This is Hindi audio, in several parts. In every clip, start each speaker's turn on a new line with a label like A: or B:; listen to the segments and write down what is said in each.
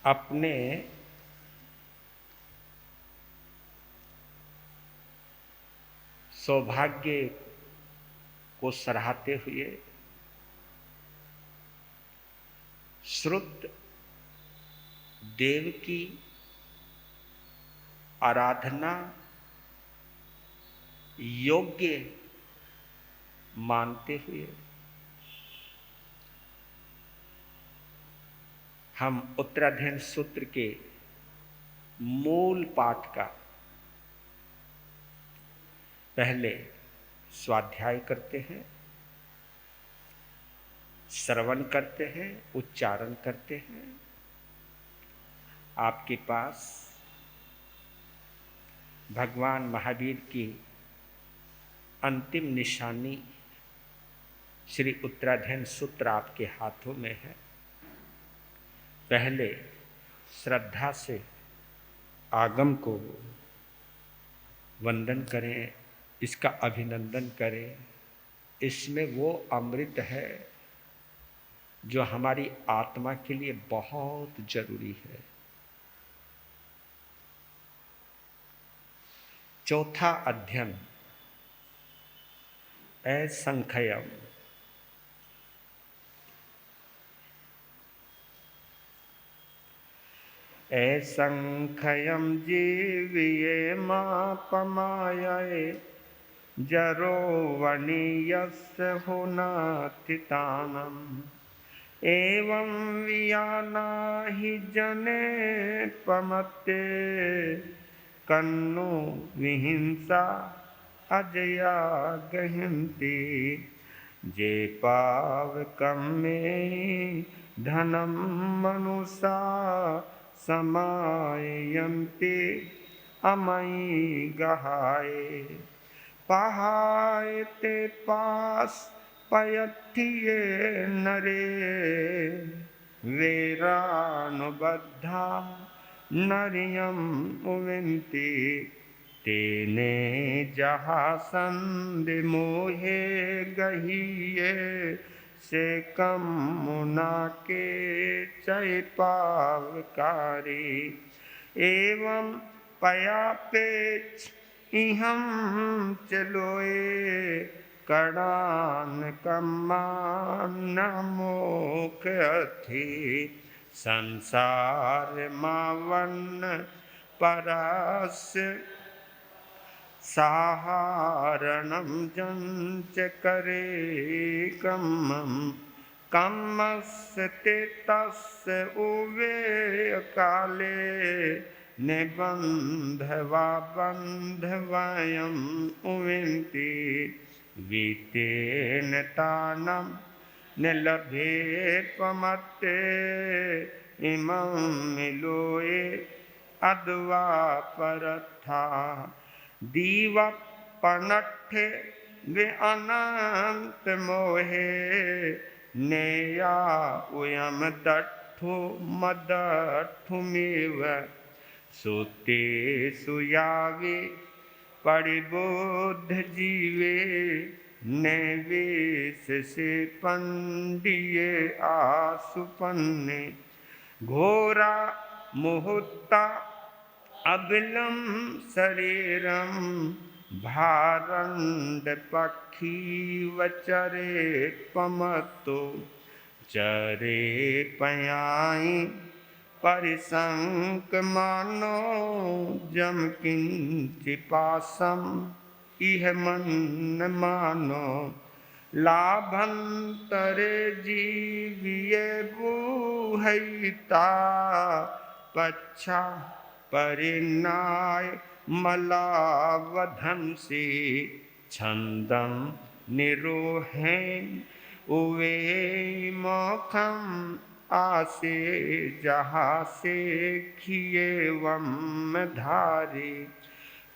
A: अपने सौभाग्य को सराहते हुए श्रुत देव की आराधना योग्य मानते हुए हम उत्तराध्ययन सूत्र के मूल पाठ का पहले स्वाध्याय करते हैं, श्रवण करते हैं, उच्चारण करते हैं। आपके पास भगवान महावीर की अंतिम निशानी श्री उत्तराध्ययन सूत्र आपके हाथों में है। पहले श्रद्धा से आगम को वंदन करें, इसका अभिनंदन करें। इसमें वो अमृत है जो हमारी आत्मा के लिए बहुत जरूरी है। चौथा अध्ययन असंख्यम। असंख्यम जीविये मापमाये जरो वणीयस्य हुनातितानम् एवं वियाना हि जने पमत्ते कन्नु विहिंसा अजया गहन्ति जे पावकं मे धनं मनुषा समायन्ते अमयि गहाये पहायते पास पयठिये नरे वेरानुबद्धा नरियम उविन्ति तेने जहाँ संधि मोहे गहिये से कम मुना के चय पावकारी एवं पयापेच इहम चलोए कड़ान कम्मान मोख अथि संसार मावन परस्य साहारणम जंच करे कम्मम कम्मस्य ते तस्य उवे काले निबंधवा बंधवयम उविन्ति वीतेन तानम निलभे पमत्ते इमं मिलोए अद्वा परथा दीवा पनठे वे अनंत मोहे नेया उयम दट्ठु मदट्ठुमेव सुते सुयावे परिबोध जीवे नैवेश से पंडिये आसुपन्ने घोरा मुहूर्ता अबिलम शरीरम भारंड पक्षी वचरे पमतो चरे पयाई परिसंक मानो जम किंचिपासम इह मन मानो लाभंतरे जीविये बुहैता पच्छा परिणाय मलावधंसी छंदम निरोहेन उवे मोखम आसे जहाँ से खिएवम धारी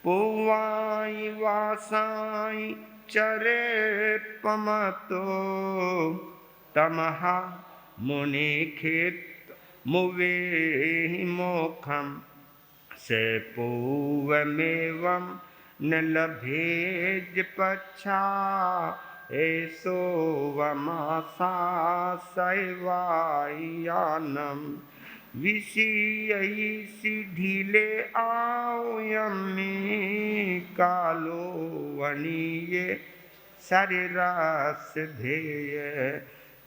A: पुवाई वासाई चरे पमतो तमहा मुनि खेत मुवे मोखम से पूवमेवं न लभेज पच्छा एसो वमासा सैवायानम विषयैषि ढीले आओ यम्मी कालो वनीये शरीरास धेय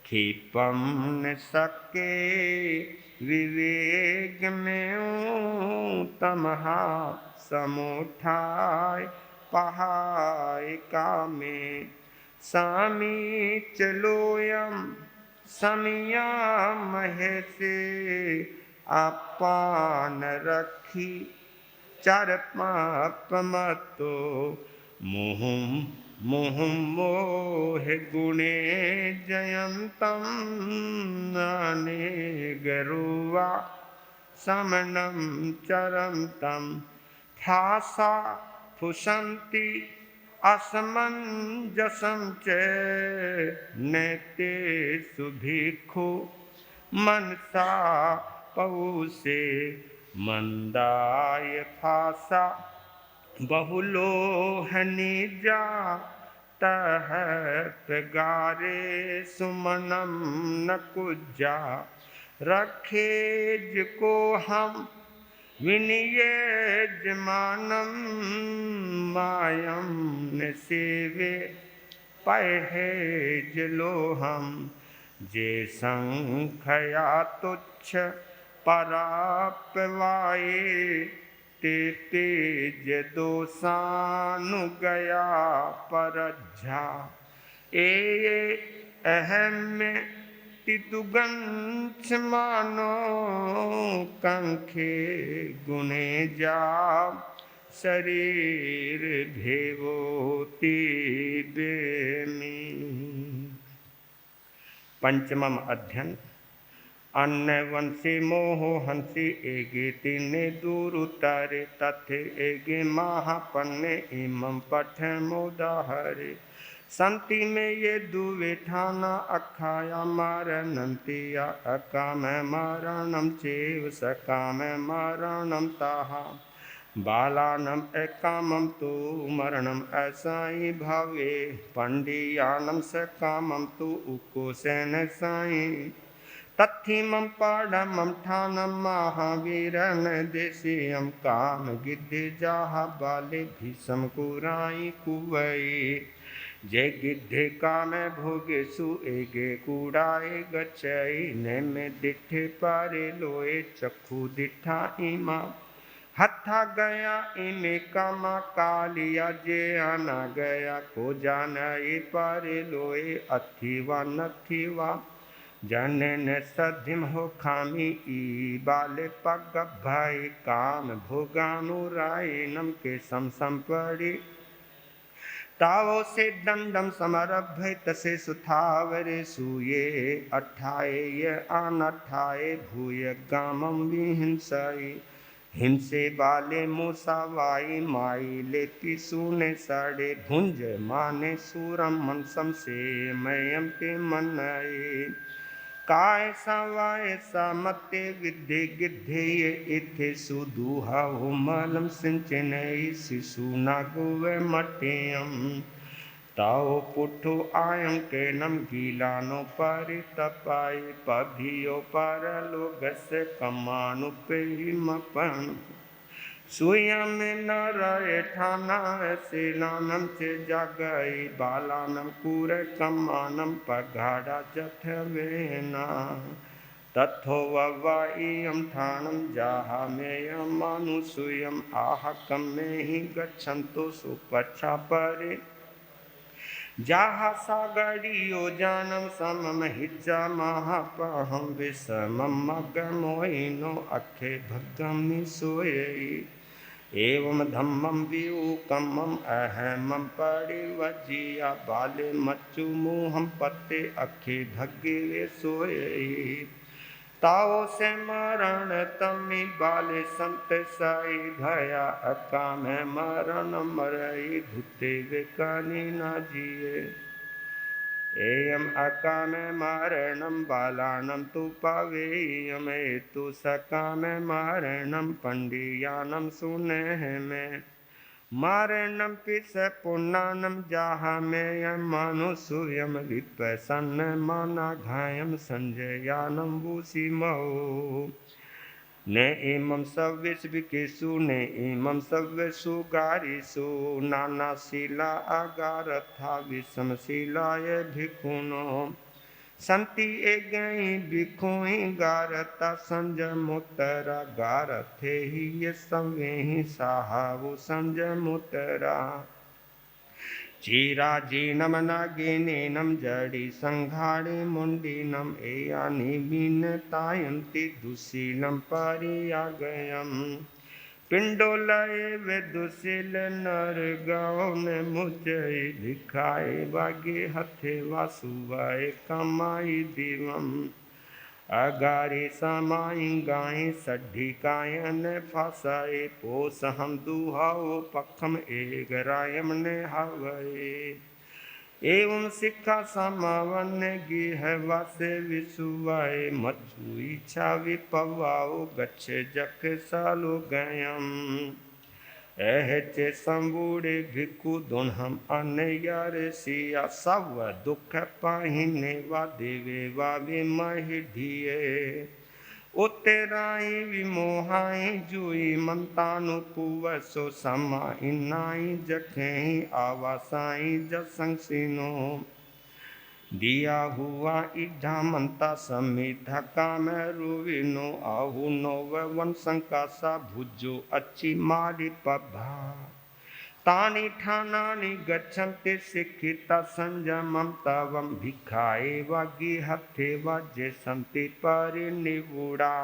A: क्षिपम न सके विवेक में तमहा समुठाय पहाय कामे स्वामी चलोयम समिया महेसे अपान रखी चार पाप मतो मुहुम मुहुम मोह गुणे जयंतम नाने गरुवा समनम चरम तम फासा फुसंति असमंजसं च नेते सुभिक्षु मनसा पौसे मंदाय फासा बहुलोहनी जा तहत गारे सुमनम न कुजा रखेज को हम विनियज मानम मायम न सेवे परहेज लोहम जे संखया तुच्छ परापवाए ते तेज दोसानु गया परज्झा ए अहम तिदुगंछ मानो कंखे गुणे जा शरीर भेवोती बेमी। पंचमम अध्ययन अन्न वंशी मोह हंसी एगे तिने दूर उतारे तथे एगे महापन्ने इमं पठ मोदाहरे संति में ये दुवे ठाना अखाया मारणंतिया अकाम मारणम चेव सकाम मारणम ताहा बालानम एकामम तु मरणम ऐसाई भावे पंडियानम सकामम तु उकोसेन साई तत्थिमं पाडमं ठानं महावीरन देशीयं काम गिद्धि जाहा बाले भीषम कुराई कुवई जय गिद्धे काम भोगे सु एगे कूड़ाए गचई ने में दिठे पारे लोए चक्षु दिठा इमा हथा गया इमे कामा कालिया जे आना गया को जाना ये पारे लोए अथिवा नथिवा जनन सधिम हो खामी ई बाले पग भाई काम भोगानुराय नम के सम पड़ी तावो से दंडम समरभ्य तसे सुथावरे सूये अठाए ये आन अठाए भूय गामम विहिंसाई हिंसे बाले मूसावाई माई लेती सुने साड़े भुंज माने सूरम मनसम से मयम के मनाए काय सवाय समते विद्धि गिद्धे इथे सुदुहा हुमलम सिंचनई शिशु नागुवे मटियम ताओ पुठो आयं के नम गीलानो पारि तपाई पभियो पारलो गस कमानु पे मपन सुयम नरय ठाना सेलानम से जगई बालानम कूर कमानम पगाड़ा जथ वेना तथो ववाइयम ठानम जहा में मानुसुयम आह कमे ही गच्छन्तो सुपच्छा परे जहा सागरियो जानम समम हिज्जा महापहम विषमम मगमोइनो अखे भगमि सोयई एवं धम्मं व्यूकमं अहमं परिवजिया बाले मच्चु मुहं पते अखे भगे सोयई ताओ से मरण तमी बाले संत साई भया अकाम मरण मरई धुते वे कानी ना जिए एयम अकाम मारणम बालानम तु पावेयम तु सकाम मारणम पंडियानम सुने में मारणम पिस पुन्नानम जाहा में मानुसुयम विपसन माना घायम संजयानम वूसी मो ने इमं सव्येषु ने इमं सव्येषु गारिषु नानाशीला अगारथा विषमशीलाय भिक्खुनो संति एगई भिक्खुहि गारता संजमुतरा गारथे ही ये संवेहि साहावु संजमुतरा चीराजीनम नागिनीनम जड़ी संघाड़ी मुंडीनम एयानि मीनतायन्ति दुशीलम परियागयम पिंडोलय वे दुशील नर गौन मुझे लिखाए बागे हथे वासुवाए कमाई दिवम अगारे समाई गाय सड्ढी कायन फासाए पोस हम दुहाओ पखम एक रायम ने हवए एवं सिक्खा समावन गिह वासे विसुवाए मच्छु इच्छा विपवाओ गच्छे जख सालो गयम एहचे संबूढ़े भिक्खु दुनहम अनयार सिया सव दुख पाहिने वा देवे वा विमहि धिये उतेराई विमोहाई जुई मंतानु पुवसो समाइनाई जखें आवासाई जसंसिनो दिया हुआ इधा मंता समिधा काम रुविनो आहु नो वन संकासा भुजो अच्छी मारी पभा तानि ठानानि गच्छन्ति शिक्षिता संयमं तवं भिखाए वागी हथे वाजे संति परिनिवुड़ा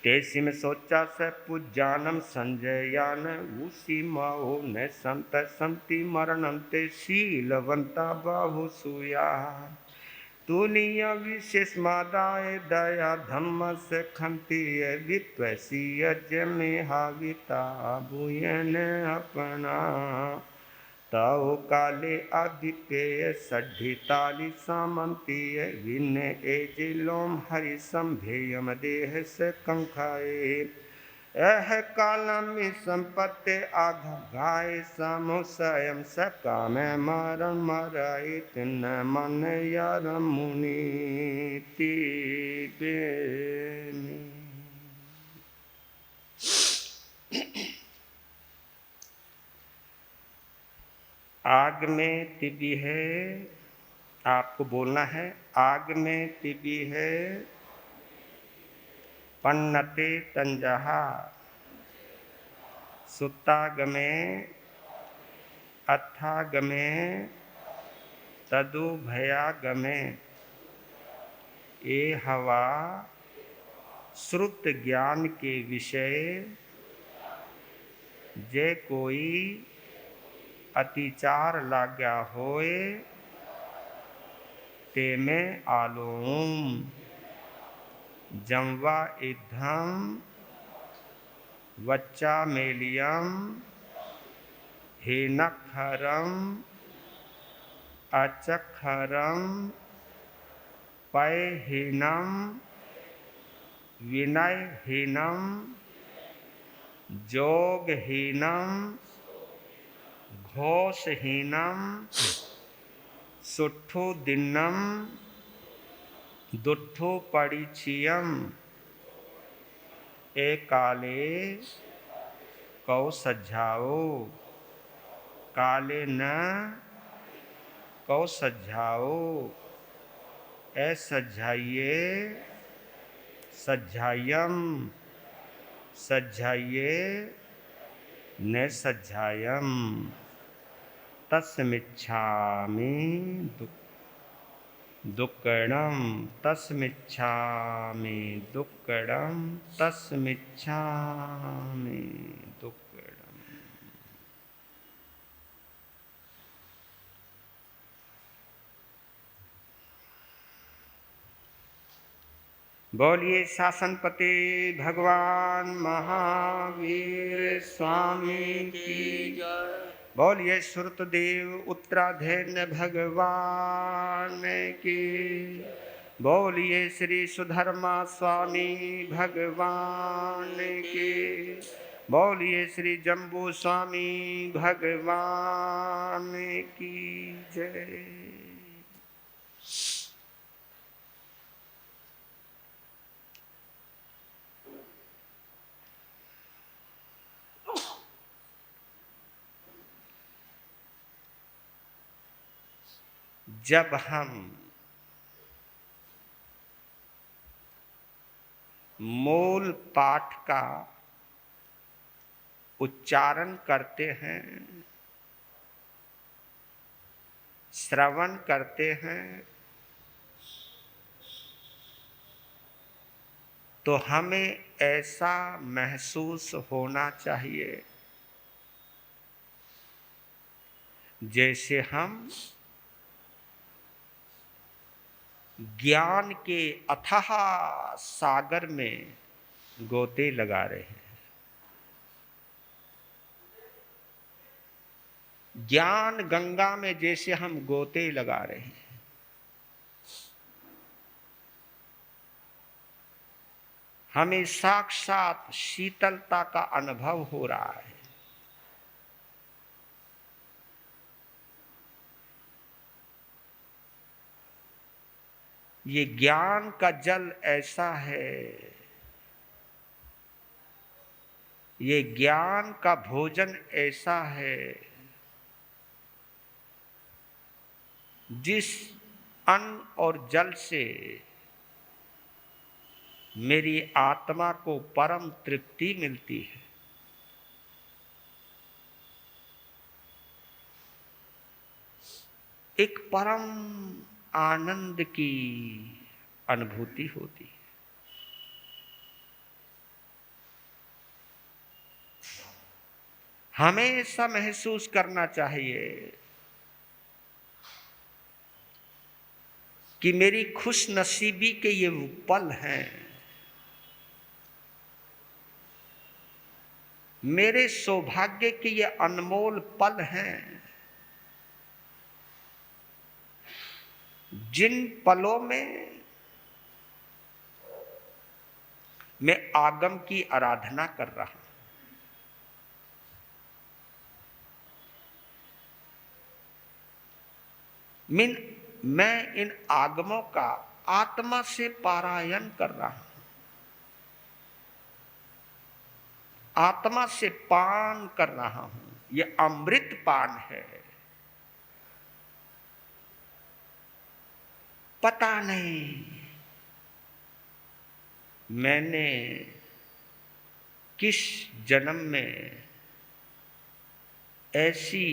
A: तेसिम सोचा से पूजानम संजयान उसी माओ न संत संति मरणन्ते शीलवंता बाहुसुया दुनिया विशेष मादाय दया धम्म से खंती वित्वसीय जमे हाविता भूयन अपना ताओ काले आदित्य सड्ढी ताली सामंती विन एजिलोम हरि संभेयम देह से कंखाए एह कालम संपत्ति आघ गाय समुसयम सकाम मरण मराय तिन मन यार मुनि बेनी। आग में तिबी है, आपको बोलना है आग में तिबी है पन्नते तंजहा सुतागमे अथागमे तदु भयागमे ये हवा श्रुत ज्ञान के विषय जे कोई अतिचार लाग्या होए ते में आलोम जमवा इद्धम वच्चा मेलियम हेनखरम अचखरम पयहीनम विनयहीनम जोगहीनम घोषहीनम सुट्ठो दिन्नम दुट्ठो परिचियम ए काले कौ सज्जाओ काले न कौ सज्जाओ ए सज्जाइए सज्जायम सज्जाइए न सज्जायम तस्मिच्छामि दुक्कडम तस्मिच्छामि दुक्कडम तस्मिच्छामि दुक्कडम। बोलिए शासनपति भगवान महावीर स्वामी की जय। बोलिए श्रुतदेव उत्तराधीन भगवान की। बोलिए श्री सुधर्मा स्वामी भगवान की। बोलिए श्री जम्बू स्वामी भगवान की जय। जब हम मूल पाठ का उच्चारण करते हैं, श्रवण करते हैं, तो हमें ऐसा महसूस होना चाहिए जैसे हम ज्ञान के अथाह सागर में गोते लगा रहे हैं। ज्ञान गंगा में जैसे हम गोते लगा रहे हैं। हमें साक्षात शीतलता का अनुभव हो रहा है। ये ज्ञान का जल ऐसा है, ये ज्ञान का भोजन ऐसा है, जिस अन्न और जल से मेरी आत्मा को परम तृप्ति मिलती है। एक परम आनंद की अनुभूति होती है। हमेशा महसूस करना चाहिए कि मेरी खुश नसीबी के ये पल हैं, मेरे सौभाग्य के ये अनमोल पल हैं, जिन पलों में मैं आगम की आराधना कर रहा हूं। मैं इन आगमों का आत्मा से पारायण कर रहा हूं, आत्मा से पान कर रहा हूं। ये अमृत पान है। पता नहीं मैंने किस जन्म में ऐसी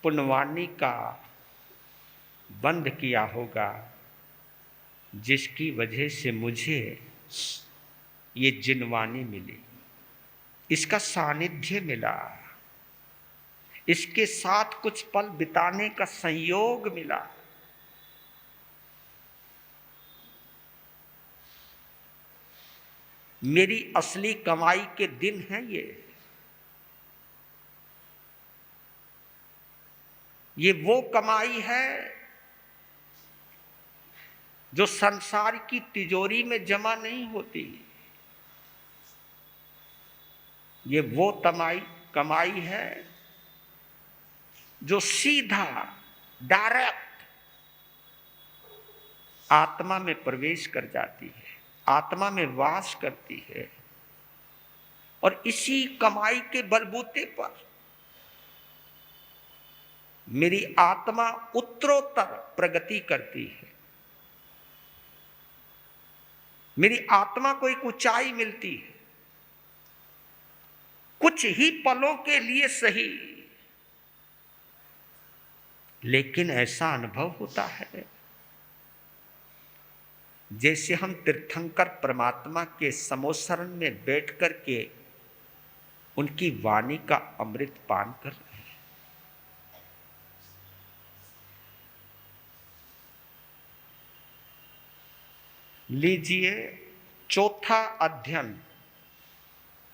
A: पुण्यवाणी का बंध किया होगा जिसकी वजह से मुझे ये जिनवानी मिली, इसका सानिध्य मिला, इसके साथ कुछ पल बिताने का संयोग मिला। मेरी असली कमाई के दिन हैं ये वो कमाई है जो संसार की तिजोरी में जमा नहीं होती। ये वो कमाई है जो सीधा डायरेक्ट आत्मा में प्रवेश कर जाती है, आत्मा में वास करती है, और इसी कमाई के बलबूते पर मेरी आत्मा उत्तरोत्तर प्रगति करती है। मेरी आत्मा को एक ऊंचाई मिलती है, कुछ ही पलों के लिए सही, लेकिन ऐसा अनुभव होता है जैसे हम तीर्थंकर परमात्मा के समोसरण में बैठ कर के उनकी वाणी का अमृत पान कर रहे हैं। लीजिए चौथा अध्ययन,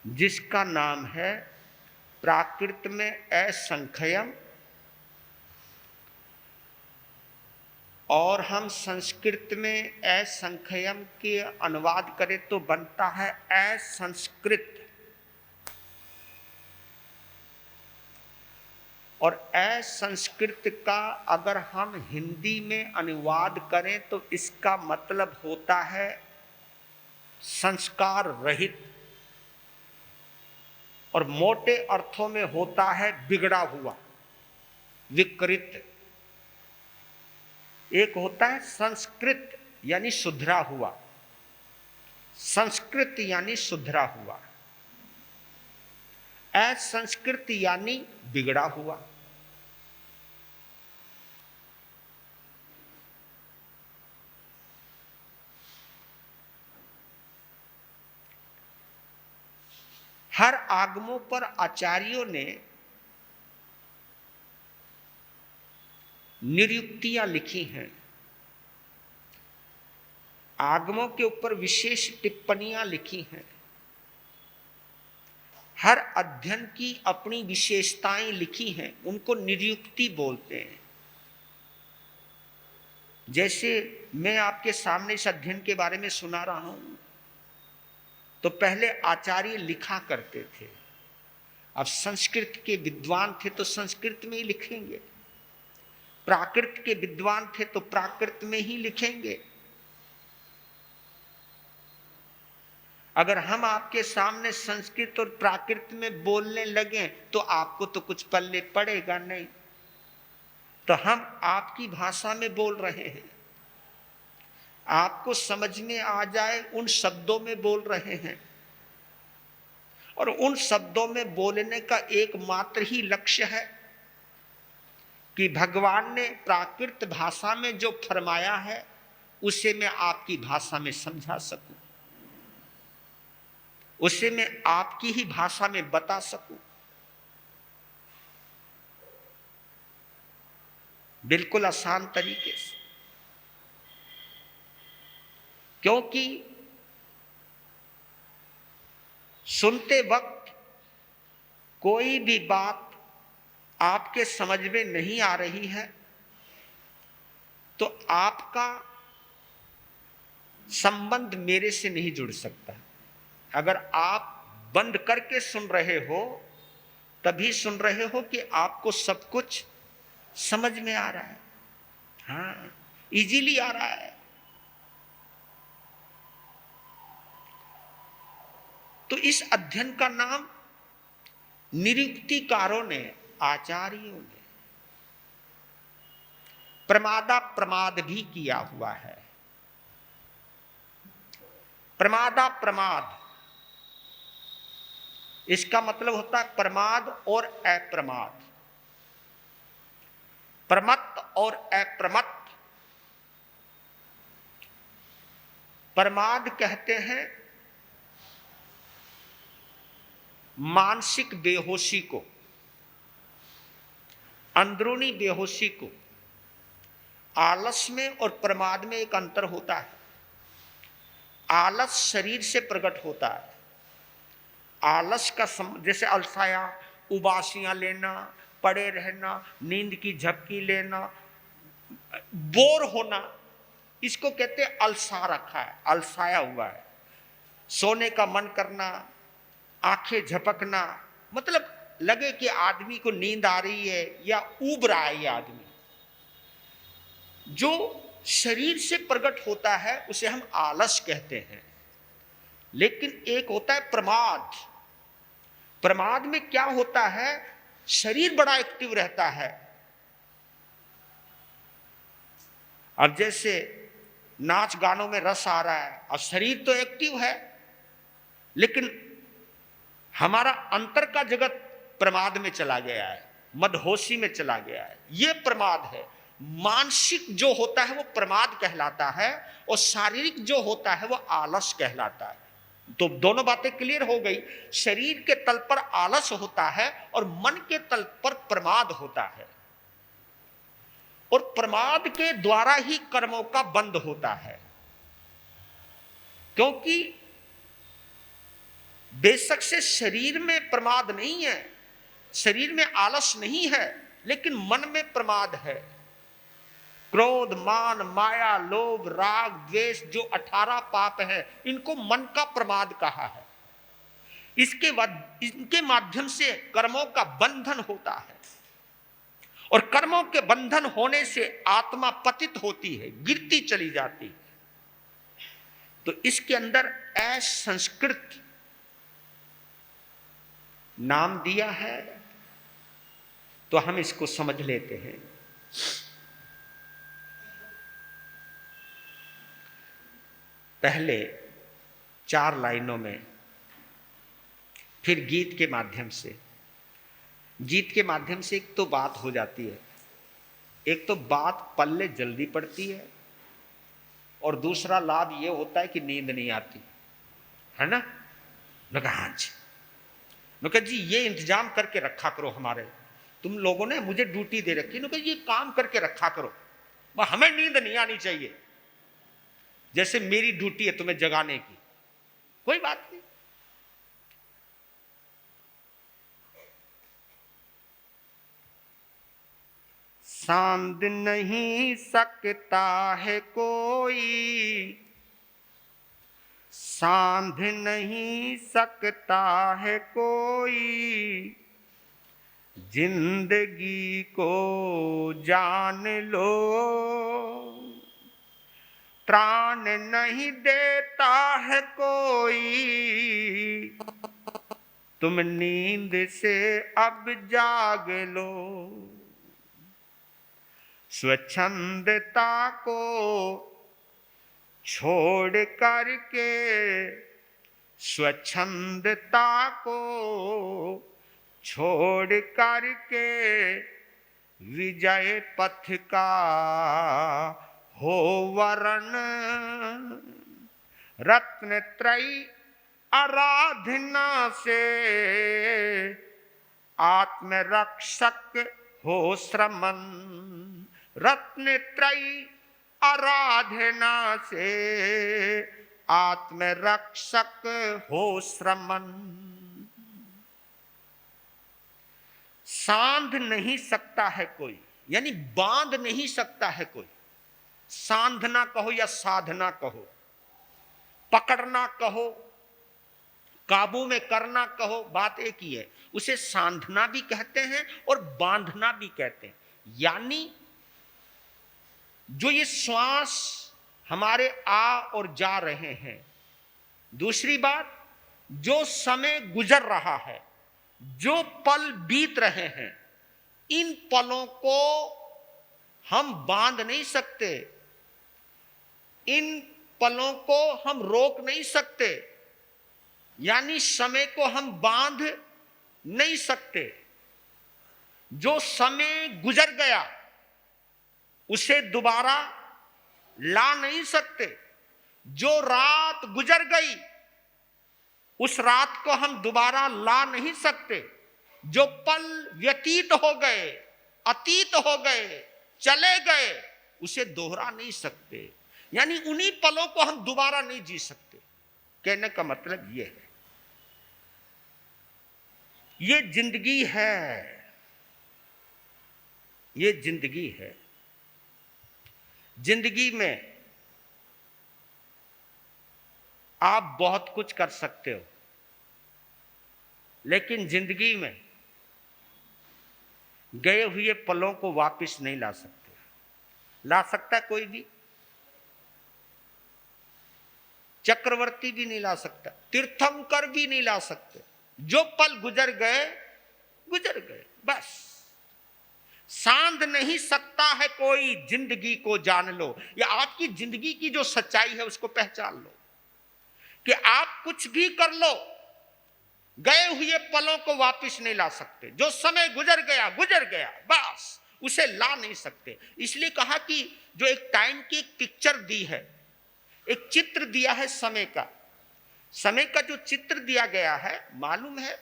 A: जिसका नाम है प्राकृत में असंख्यम, और हम संस्कृत में असंख्यम के अनुवाद करें तो बनता है असंस्कृत, और असंस्कृत का अगर हम हिंदी में अनुवाद करें तो इसका मतलब होता है संस्कार रहित, और मोटे अर्थों में होता है बिगड़ा हुआ, विकृत। एक होता है संस्कृत यानी सुधरा हुआ, संस्कृत यानी सुधरा हुआ, असंस्कृत यानी बिगड़ा हुआ। हर आगमों पर आचार्यों ने निरुक्तियां लिखी हैं, आगमों के ऊपर विशेष टिप्पणियां लिखी हैं। हर अध्ययन की अपनी विशेषताएं लिखी हैं, उनको निरुक्ति बोलते हैं। जैसे मैं आपके सामने इस अध्ययन के बारे में सुना रहा हूं, तो पहले आचार्य लिखा करते थे। अब संस्कृत के विद्वान थे तो संस्कृत में ही लिखेंगे, प्राकृत के विद्वान थे तो प्राकृत में ही लिखेंगे। अगर हम आपके सामने संस्कृत और प्राकृत में बोलने लगे तो आपको तो कुछ पल्ले पड़ेगा नहीं। तो हम आपकी भाषा में बोल रहे हैं, आपको समझ में आ जाए उन शब्दों में बोल रहे हैं, और उन शब्दों में बोलने का एकमात्र ही लक्ष्य है कि भगवान ने प्राकृत भाषा में जो फरमाया है उसे मैं आपकी भाषा में समझा सकूं, उसे मैं आपकी ही भाषा में बता सकूं। बिल्कुल आसान तरीके से, क्योंकि सुनते वक्त कोई भी बात आपके समझ में नहीं आ रही है तो आपका संबंध मेरे से नहीं जुड़ सकता। अगर आप बंद करके सुन रहे हो तभी सुन रहे हो कि आपको सब कुछ समझ में आ रहा है, हाँ, इजीली आ रहा है। तो इस अध्ययन का नाम निरुक्तिकारों ने, आचार्यों ने प्रमादा प्रमाद भी किया हुआ है। प्रमादा प्रमाद, इसका मतलब होता है प्रमाद और अप्रमाद, प्रमत्त और अप्रमत्त। प्रमाद कहते हैं मानसिक बेहोशी को, अंदरूनी बेहोशी को। आलस में और प्रमाद में एक अंतर होता है। आलस शरीर से प्रकट होता है। आलस का जैसे अलसाया, उबासियां लेना, पड़े रहना, नींद की झपकी लेना, बोर होना, इसको कहते हैं अलसा रखा है, अलसाया हुआ है। सोने का मन करना, आंखें झपकना, मतलब लगे कि आदमी को नींद आ रही है या ऊब रहा है। ये आदमी जो शरीर से प्रकट होता है उसे हम आलस कहते हैं। लेकिन एक होता है प्रमाद। प्रमाद में क्या होता है, शरीर बड़ा एक्टिव रहता है। अब जैसे नाच गानों में रस आ रहा है और शरीर तो एक्टिव है, लेकिन हमारा अंतर का जगत प्रमाद में चला गया है, मदहोशी में चला गया है। यह प्रमाद है। मानसिक जो होता है वो प्रमाद कहलाता है और शारीरिक जो होता है वो आलस कहलाता है। तो दोनों बातें क्लियर हो गई। शरीर के तल पर आलस होता है और मन के तल पर प्रमाद होता है, और प्रमाद के द्वारा ही कर्मों का बंध होता है। क्योंकि बेशक से शरीर में प्रमाद नहीं है, शरीर में आलस नहीं है, लेकिन मन में प्रमाद है। क्रोध, मान, माया, लोभ, राग, द्वेष, जो 18 पाप हैं, इनको मन का प्रमाद कहा है। इनके माध्यम से कर्मों का बंधन होता है, और कर्मों के बंधन होने से आत्मा पतित होती है, गिरती चली जाती है। तो इसके अंदर असंस्कृत नाम दिया है, तो हम इसको समझ लेते हैं। पहले 4 लाइनों में, फिर गीत के माध्यम से। गीत के माध्यम से एक तो बात हो जाती है, एक तो बात पल्ले जल्दी पड़ती है, और दूसरा लाभ ये होता है कि नींद नहीं आती है ना। मैं कहा हाँ जी, मैं कहा जी ये इंतजाम करके रखा करो, हमारे तुम लोगों ने मुझे ड्यूटी दे रखी, मैं कहा ये काम करके रखा करो, हमें नींद नहीं आनी चाहिए, जैसे मेरी ड्यूटी है तुम्हें जगाने की। कोई बात नहीं। सांध नहीं सकता है कोई, सांध नहीं सकता है कोई, जिंदगी को जान लो, त्राण नहीं देता है कोई, तुम नींद से अब जाग लो। स्वच्छंदता को छोड़ करके, स्वच्छंदता को छोड़ करके, विजय पथ का हो वरण, रत्न त्रयी आराधना से आत्मरक्षक हो श्रमण, रत्न त्रयी आराधना से आत्मरक्षक हो श्रमण। सांध नहीं सकता है कोई, यानी बांध नहीं सकता है कोई। सांधना कहो या साधना कहो, पकड़ना कहो, काबू में करना कहो, बात एक ही है। उसे सांधना भी कहते हैं और बांधना भी कहते हैं। यानी जो ये श्वास हमारे आ और जा रहे हैं, दूसरी बात जो समय गुजर रहा है, जो पल बीत रहे हैं, इन पलों को हम बांध नहीं सकते, इन पलों को हम रोक नहीं सकते, यानी समय को हम बांध नहीं सकते। जो समय गुजर गया उसे दोबारा ला नहीं सकते, जो रात गुजर गई उस रात को हम दोबारा ला नहीं सकते, जो पल व्यतीत हो गए, अतीत हो गए, चले गए, उसे दोहरा नहीं सकते, यानी उन्हीं पलों को हम दोबारा नहीं जी सकते। कहने का मतलब यह है, ये जिंदगी है, ये जिंदगी है। जिंदगी में आप बहुत कुछ कर सकते हो, लेकिन जिंदगी में गए हुए पलों को वापस नहीं ला सकते। ला सकता कोई भी? चक्रवर्ती भी नहीं ला सकता, तीर्थंकर भी नहीं ला सकते। जो पल गुजर गए गुजर गए, बस। सांध नहीं सकता है कोई, जिंदगी को जान लो। या आपकी जिंदगी की जो सच्चाई है उसको पहचान लो कि आप कुछ भी कर लो, गए हुए पलों को वापस नहीं ला सकते। जो समय गुजर गया गुजर गया, बस, उसे ला नहीं सकते। इसलिए कहा कि जो एक टाइम की एक पिक्चर दी है, एक चित्र दिया है समय का, समय का जो चित्र दिया गया है, मालूम है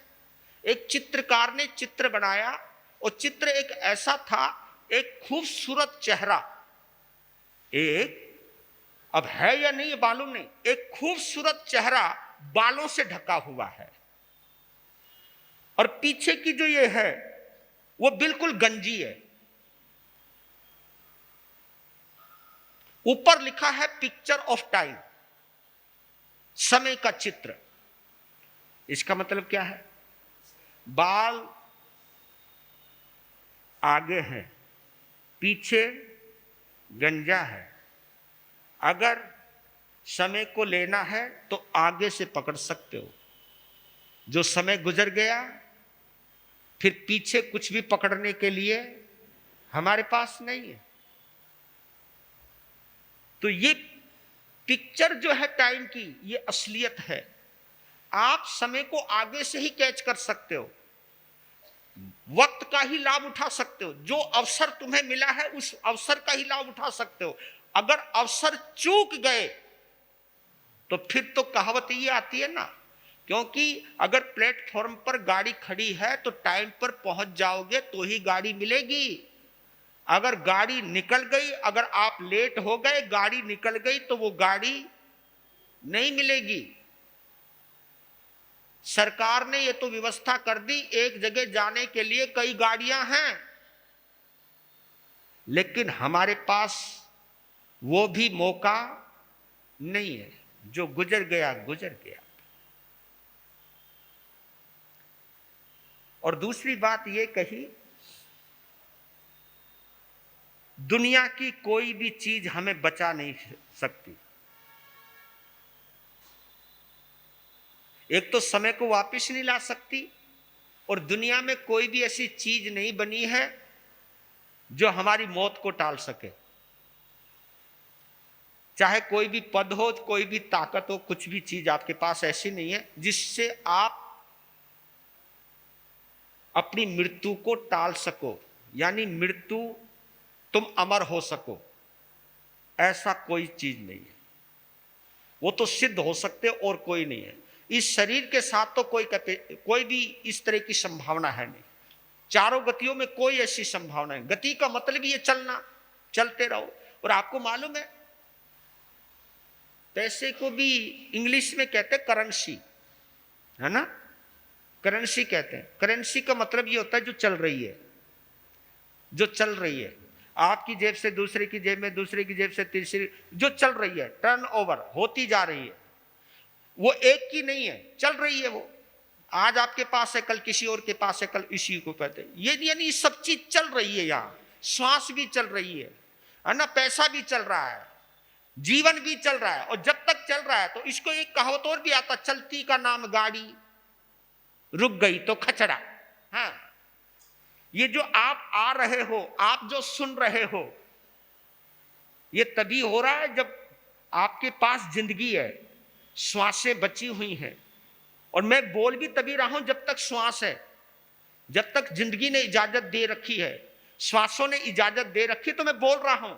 A: एक चित्रकार ने चित्र बनाया, और चित्र एक ऐसा था, एक खूबसूरत चेहरा, एक, अब है या नहीं मालूम नहीं, एक खूबसूरत चेहरा बालों से ढका हुआ है, और पीछे की जो ये है वो बिल्कुल गंजी है। ऊपर लिखा है पिक्चर ऑफ टाइम, समय का चित्र। इसका मतलब क्या है? बाल आगे हैं, पीछे गंजा है। अगर समय को लेना है तो आगे से पकड़ सकते हो, जो समय गुजर गया फिर पीछे कुछ भी पकड़ने के लिए हमारे पास नहीं है। तो ये पिक्चर जो है टाइम की, ये असलियत है। आप समय को आगे से ही कैच कर सकते हो, वक्त का ही लाभ उठा सकते हो। जो अवसर तुम्हें मिला है उस अवसर का ही लाभ उठा सकते हो। अगर अवसर चूक गए तो फिर तो कहावत ये आती है ना, क्योंकि अगर प्लेटफॉर्म पर गाड़ी खड़ी है तो टाइम पर पहुंच जाओगे तो ही गाड़ी मिलेगी। अगर गाड़ी निकल गई, अगर आप लेट हो गए, गाड़ी निकल गई तो वो गाड़ी नहीं मिलेगी। सरकार ने ये तो व्यवस्था कर दी, एक जगह जाने के लिए कई गाड़ियां हैं, लेकिन हमारे पास वो भी मौका नहीं है। जो गुजर गया गुजर गया। और दूसरी बात ये कही, दुनिया की कोई भी चीज हमें बचा नहीं सकती। एक तो समय को वापस नहीं ला सकती, और दुनिया में कोई भी ऐसी चीज नहीं बनी है जो हमारी मौत को टाल सके। चाहे कोई भी पद हो, कोई भी ताकत हो, कुछ भी चीज आपके पास ऐसी नहीं है जिससे आप अपनी मृत्यु को टाल सको, यानी मृत्यु तुम अमर हो सको। ऐसा कोई चीज नहीं है। वो तो सिद्ध हो सकते और कोई नहीं है। इस शरीर के साथ तो कोई भी इस तरह की संभावना है नहीं। चारों गतियों में कोई ऐसी संभावना नहीं। गति का मतलब ये चलना, चलते रहो। और आपको मालूम है, पैसे को भी इंग्लिश में कहते हैं करेंसी, है ना? करेंसी कहते हैं। करेंसी का मतलब ये होता है जो चल रही है, जो चल रही है। आपकी जेब से दूसरे की जेब में, दूसरे की जेब से तीसरी, जो चल रही है, टर्न ओवर होती जा रही है। वो एक की नहीं है, चल रही है। वो आज आपके पास है, कल किसी और के पास है, कल इसी को कहते हैं। ये यानी सब चीज चल रही है। यहाँ श्वास भी चल रही है ना? पैसा भी चल रहा है, जीवन भी चल रहा है। और जब तक चल रहा है तो इसको एक कहावत और भी आता, चलती का नाम गाड़ी, रुक गई तो खचड़ा। हाँ, ये जो आप आ रहे हो, आप जो सुन रहे हो, ये तभी हो रहा है जब आपके पास जिंदगी है, श्वासें बची हुई हैं। और मैं बोल भी तभी रहा हूं जब तक श्वास है, जब तक जिंदगी ने इजाजत दे रखी है, श्वासों ने इजाजत दे रखी, तो मैं बोल रहा हूं।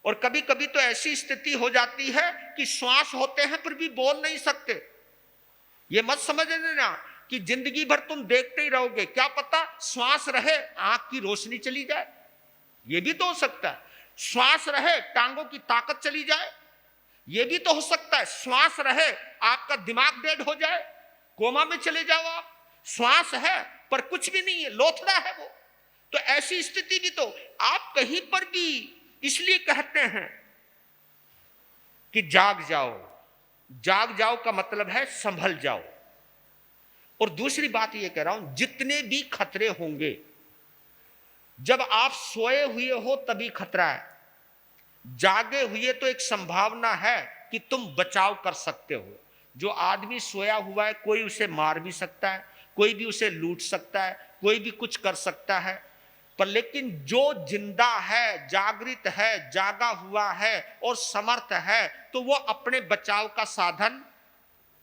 A: और कभी कभी तो ऐसी स्थिति हो जाती है कि श्वास होते हैं फिर भी बोल नहीं सकते। ये मत समझ लेना कि जिंदगी भर तुम देखते ही रहोगे। क्या पता श्वास रहे आंख की रोशनी चली जाए, ये भी तो हो सकता है। श्वास रहे टांगों की ताकत चली जाए, ये भी तो हो सकता है। श्वास रहे आपका दिमाग डेड हो जाए, कोमा में चले जाओ आप। श्वास है पर कुछ भी नहीं है, लोथड़ा है वो। तो ऐसी स्थिति भी तो आप कहीं पर भी, इसलिए कहते हैं कि जाग जाओ। जाग जाओ का मतलब है संभल जाओ। और दूसरी बात ये कह रहा हूं, जितने भी खतरे होंगे, जब आप सोए हुए हो तभी खतरा है। जागे हुए तो एक संभावना है कि तुम बचाव कर सकते हो। जो आदमी सोया हुआ है, कोई उसे मार भी सकता है, कोई भी उसे लूट सकता है, कोई भी कुछ कर सकता है। पर लेकिन जो जिंदा है, जागृत है, जागा हुआ है और समर्थ है, तो वो अपने बचाव का साधन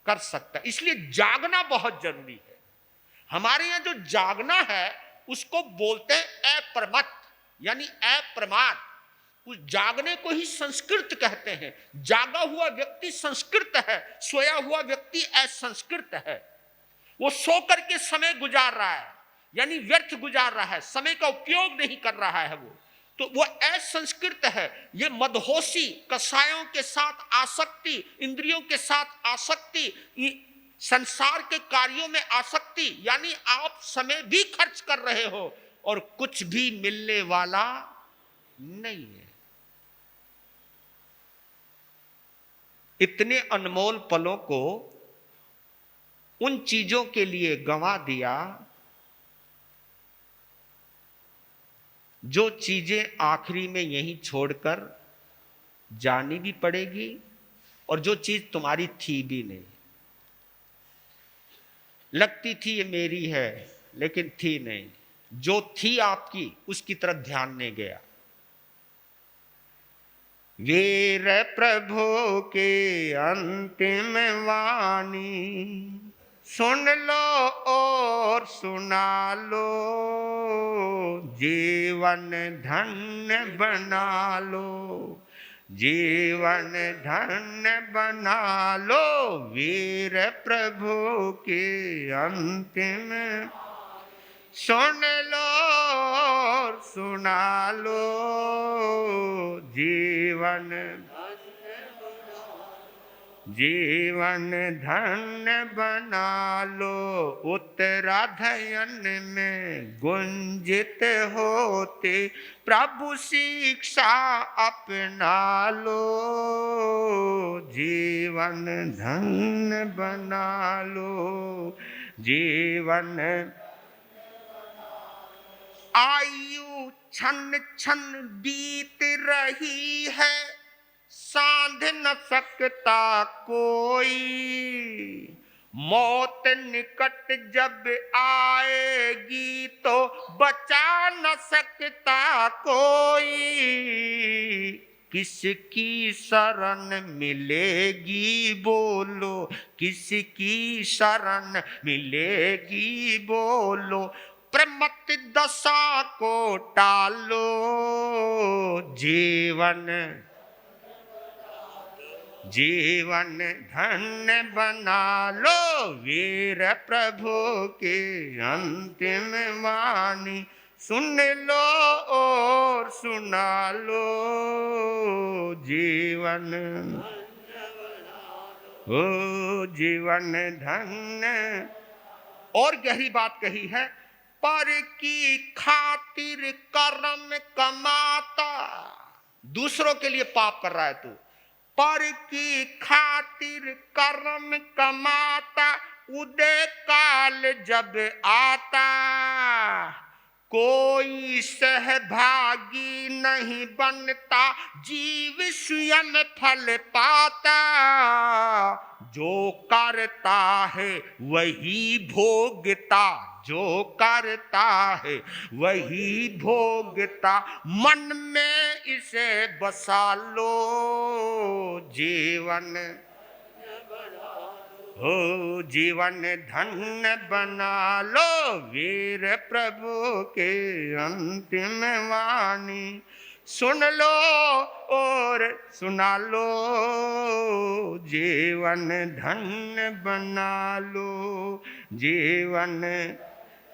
A: कर सकता है। इसलिए जागना बहुत जरूरी है। हमारे यहां जो जागना है उसको बोलते हैं अप्रमत्त, यानी अप्रमाद। उस जागने को ही संस्कृत कहते हैं। जागा हुआ व्यक्ति संस्कृत है, सोया हुआ व्यक्ति असंस्कृत है। वो सो करके समय गुजार रहा है, यानी व्यर्थ गुजार रहा है, समय का उपयोग नहीं कर रहा है वो असंस्कृत है। ये मदहोशी, कसायों के साथ आसक्ति, इंद्रियों के साथ आसक्ति, संसार के कार्यों में आसक्ति, यानी आप समय भी खर्च कर रहे हो और कुछ भी मिलने वाला नहीं है। इतने अनमोल पलों को उन चीजों के लिए गंवा दिया जो चीजें आखिरी में यहीं छोड़कर जानी भी पड़ेगी, और जो चीज तुम्हारी थी भी नहीं। लगती थी ये मेरी है लेकिन थी नहीं। जो थी आपकी उसकी तरफ ध्यान नहीं गया। वीर प्रभु के अंतिम वाणी, सुन लो और सुना लो, जीवन धन्य बना लो, जीवन धन्य बना लो, वीर प्रभु के अंतिम, सुन लो और सुना लो, जीवन जीवन धन्य बना लो, उत्तराधयन में गुंजित होते प्रभु शिक्षा अपना लो, जीवन धन्य बना लो, जीवन। आयु छन छन बीत रही है, साध न सकता कोई, मौत निकट जब आएगी तो बचा न सकता कोई, किसकी शरण मिलेगी बोलो, किसकी शरण मिलेगी बोलो, प्रमत्त दशा को टालो, जीवन जीवन धन्य बना लो, वीर प्रभु के अंतिम वाणी, सुन लो और सुना लो, जीवन हो जीवन धन्य। और गहरी बात कही है, पर की खातिर कर्म कमाता, दूसरों के लिए पाप कर रहा है तू, पर की खातिर कर्म कमाता, उदय काल जब आता, कोई सहभागी नहीं बनता, जीव स्वयं फल पाता, जो करता है वही भोगता, जो करता है वही भोगता, मन में इसे बसा लो, जीवन हो जीवन धन्य बना लो, वीर प्रभु के अंतिम वाणी, सुन लो और सुना लो, जीवन धन्य बना लो, जीवन।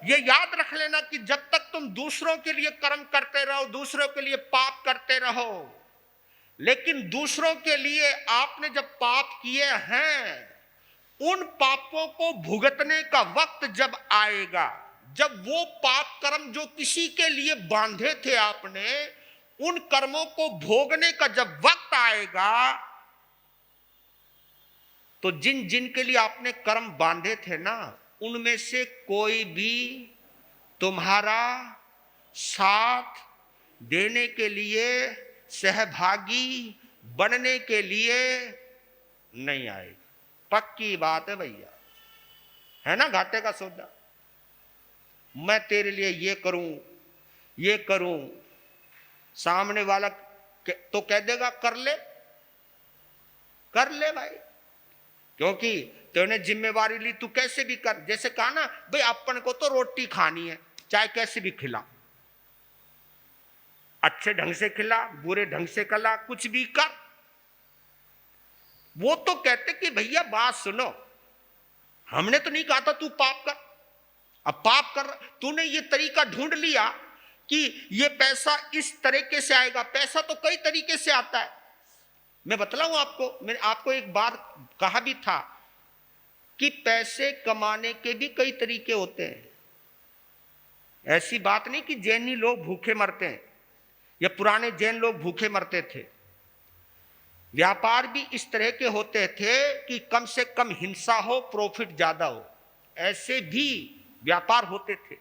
A: ये याद रख लेना कि जब तक तुम दूसरों के लिए कर्म करते रहो, दूसरों के लिए पाप करते रहो, लेकिन दूसरों के लिए आपने जब पाप किए हैं, उन पापों को भुगतने का वक्त जब आएगा, जब वो पाप कर्म जो किसी के लिए बांधे थे आपने, उन कर्मों को भोगने का जब वक्त आएगा, तो जिन जिन के लिए आपने कर्म बांधे थे ना, उनमें से कोई भी तुम्हारा साथ देने के लिए, सहभागी बनने के लिए नहीं आएगा। पक्की बात है भैया, है ना घाटे का सौदा। मैं तेरे लिए ये करूं, ये करूं, सामने वाला तो कह देगा कर ले, कर ले भाई, क्योंकि तूने जिम्मेवारी ली, तू कैसे भी कर। जैसे कहा ना भाई, अपन को तो रोटी खानी है, चाहे कैसे भी खिला, अच्छे ढंग से खिला, बुरे ढंग से खिला, कुछ भी कर। वो तो कहते कि भैया बात सुनो, हमने तो नहीं कहा था तू पाप कर, अब पाप कर, तूने ये तरीका ढूंढ लिया कि ये पैसा इस तरीके से आएगा। पैसा तो कई तरीके से आता है, मैं बतलाऊं आपको, मैंने आपको एक बार कहा भी था कि पैसे कमाने के भी कई तरीके होते हैं। ऐसी बात नहीं कि जैनी लोग भूखे मरते हैं या पुराने जैन लोग भूखे मरते थे। व्यापार भी इस तरह के होते थे कि कम से कम हिंसा हो, प्रॉफिट ज्यादा हो, ऐसे भी व्यापार होते थे।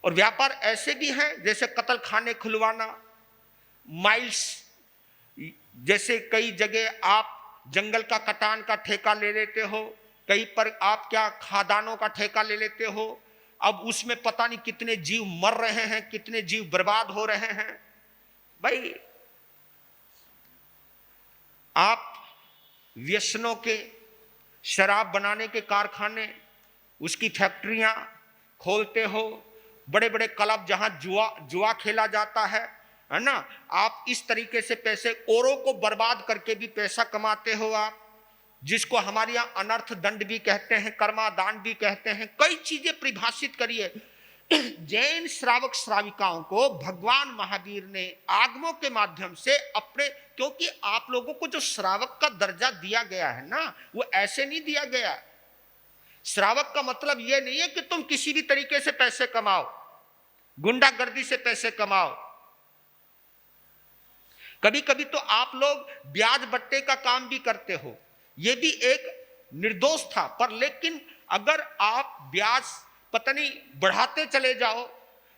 A: और व्यापार ऐसे भी हैं जैसे कत्ल खाने खुलवाना, माइल्स, जैसे कई जगह आप जंगल का कटान का ठेका ले लेते हो, कहीं पर आप क्या खादानों का ठेका ले लेते हो। अब उसमें पता नहीं कितने जीव मर रहे हैं, कितने जीव बर्बाद हो रहे हैं। भाई आप व्यसनों के, शराब बनाने के कारखाने, उसकी फैक्ट्रियां खोलते हो, बड़े बड़े क्लब जहां जुआ खेला जाता है ना। आप इस तरीके से पैसे औरों को बर्बाद करके भी पैसा कमाते हो आप, जिसको हमारे यहाँ अनर्थ दंड भी कहते हैं, कर्मादान भी कहते हैं, कई चीजें परिभाषित करिए। जैन श्रावक श्राविकाओं को भगवान महावीर ने आगमों के माध्यम से अपने, क्योंकि आप लोगों को जो श्रावक का दर्जा दिया गया है ना, वो ऐसे नहीं दिया गया। श्रावक का मतलब यह नहीं है कि तुम किसी भी तरीके से पैसे कमाओ, गुंडागर्दी से पैसे कमाओ। कभी कभी तो आप लोग ब्याज बट्टे का काम भी करते हो, यह भी एक निर्दोष था। पर लेकिन अगर आप ब्याज पता नहीं बढ़ाते चले जाओ,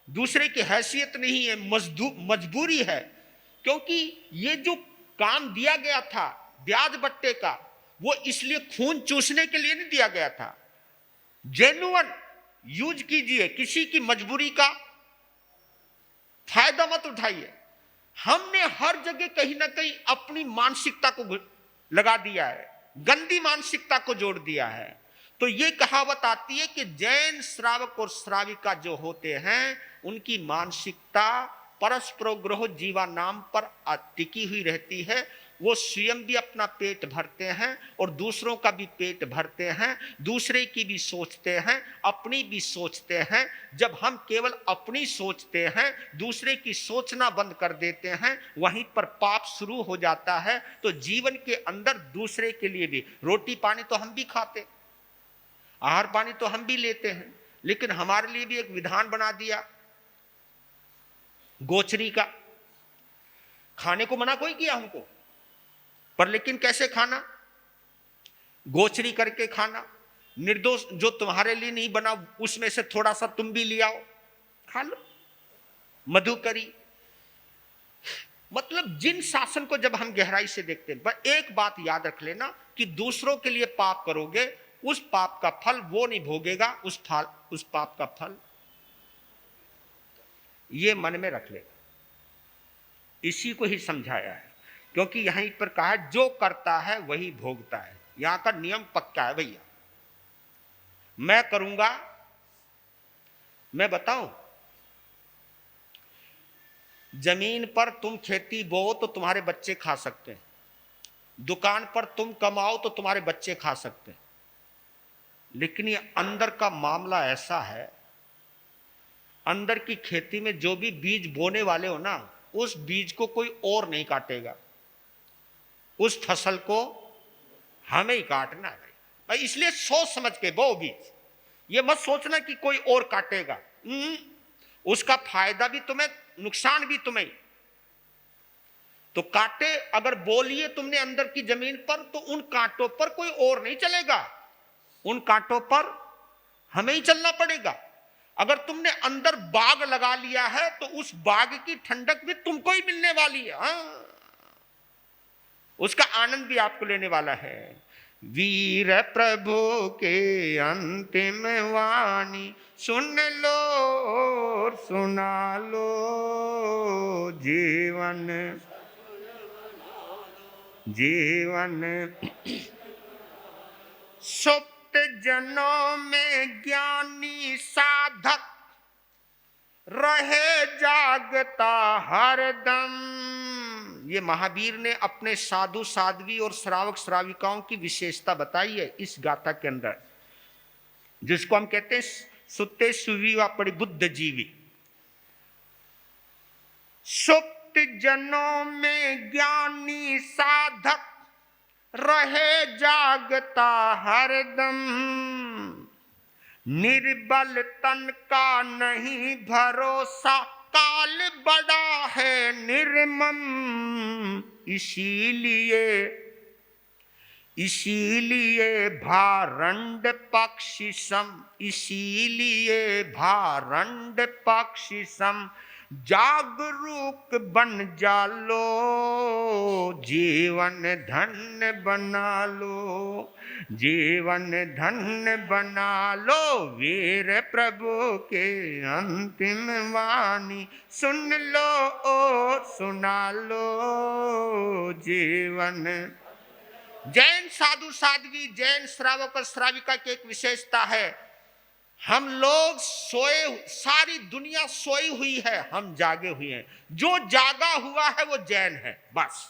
A: दूसरे की हैसियत नहीं है, मजबूरी है, क्योंकि ये जो काम दिया गया था ब्याज बट्टे का, वो इसलिए खून चूसने के लिए नहीं दिया गया था। जेन्युइन यूज कीजिए, किसी की मजबूरी का फायदा मत उठाइए। हमने हर जगह कहीं ना कहीं अपनी मानसिकता को लगा दिया है, गंदी मानसिकता को जोड़ दिया है। तो ये कहावत आती है कि जैन श्रावक और श्राविका जो होते हैं, उनकी मानसिकता परस्परोग्रह जीवा नाम पर टिकी हुई रहती है। वो स्वयं भी अपना पेट भरते हैं और दूसरों का भी पेट भरते हैं, दूसरे की भी सोचते हैं, अपनी भी सोचते हैं। जब हम केवल अपनी सोचते हैं, दूसरे की सोचना बंद कर देते हैं, वहीं पर पाप शुरू हो जाता है। तो जीवन के अंदर दूसरे के लिए भी, रोटी पानी तो हम भी खाते, आहार पानी तो हम भी लेते हैं, लेकिन हमारे लिए भी एक विधान बना दिया गोचरी का। खाने को मना कोई किया हमको, पर लेकिन कैसे खाना, गोचरी करके खाना। निर्दोष जो तुम्हारे लिए नहीं बना उसमें से थोड़ा सा तुम भी ले आओ, खा लो, मधुकरी। मतलब जिन शासन को जब हम गहराई से देखते हैं, पर एक बात याद रख लेना कि दूसरों के लिए पाप करोगे, उस पाप का फल वो नहीं भोगेगा, उस पाप का फल ये मन में रख लेगा। इसी को ही समझाया है, क्योंकि यहीं पर कहा है जो करता है वही भोगता है। यहां का नियम पक्का है भैया। मैं करूंगा, मैं बताऊं, जमीन पर तुम खेती बोओ तो तुम्हारे बच्चे खा सकते हैं, दुकान पर तुम कमाओ तो तुम्हारे बच्चे खा सकते हैं, लेकिन ये अंदर का मामला ऐसा है, अंदर की खेती में जो भी बीज बोने वाले हो ना, उस बीज को कोई और नहीं काटेगा, उस फसल को हमें ही काटना है भाई। इसलिए सोच समझ के बो बीज, ये मत सोचना कि कोई और काटेगा। उसका फायदा भी तुम्हें, नुकसान भी तुम्हें। तो कांटे अगर बो लिए तुमने अंदर की जमीन पर, तो उन कांटों पर कोई और नहीं चलेगा, उन कांटों पर हमें ही चलना पड़ेगा। अगर तुमने अंदर बाग लगा लिया है तो उस बाग की ठंडक भी तुमको ही मिलने वाली है। हाँ, उसका आनंद भी आपको लेने वाला है। वीर प्रभु के अंतिम वाणी सुन लो और सुना लो, जीवन सुप्त जनों में ज्ञानी साधक रहे जागता हरदम। ये महावीर ने अपने साधु साध्वी और श्रावक श्राविकाओं की विशेषता बताई है इस गाथा के अंदर, जिसको हम कहते हैं सुते सुवी व पड़ी बुद्ध जीवी। सुप्त जनों में ज्ञानी साधक रहे जागता हरदम, निर्बल तन का नहीं भरोसा, काल बड़ा है निर्मम। इसीलिए भारंड पक्षी सम, इसीलिए भारंड पक्षी सम, जागरूक बन जालो, जीवन धन्य बना लो, जीवन धन्य बना लो। वीर प्रभु के अंतिम वाणी सुन लो और सुना लो, जीवन जैन साधु साध्वी, जैन श्रावक और श्राविका की एक विशेषता है, हम लोग सोए, सारी दुनिया सोई हुई है, हम जागे हुए हैं। जो जागा हुआ है वो जैन है। बस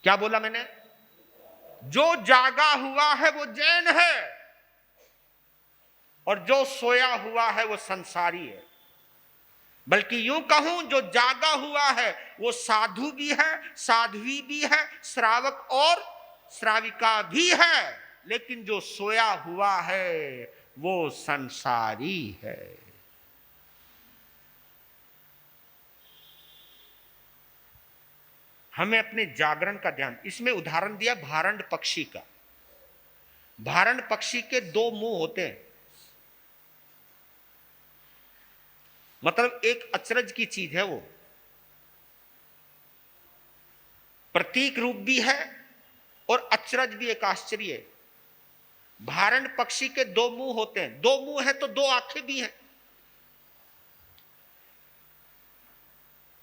A: क्या बोला मैंने? जो जागा हुआ है वो जैन है, और जो सोया हुआ है वो संसारी है। बल्कि यूं कहूं, जो जागा हुआ है वो साधु भी है, साध्वी भी है, श्रावक और श्राविका भी है, लेकिन जो सोया हुआ है वो संसारी है। हमें अपने जागरण का ध्यान, इसमें उदाहरण दिया भारंड पक्षी का। भारंड पक्षी के दो मुंह होते हैं, मतलब एक अचरज की चीज है, वो प्रतीक रूप भी है और अचरज भी एक आश्चर्य है। भारंड पक्षी के दो मुंह होते हैं। दो मुंह है तो दो आंखें भी हैं।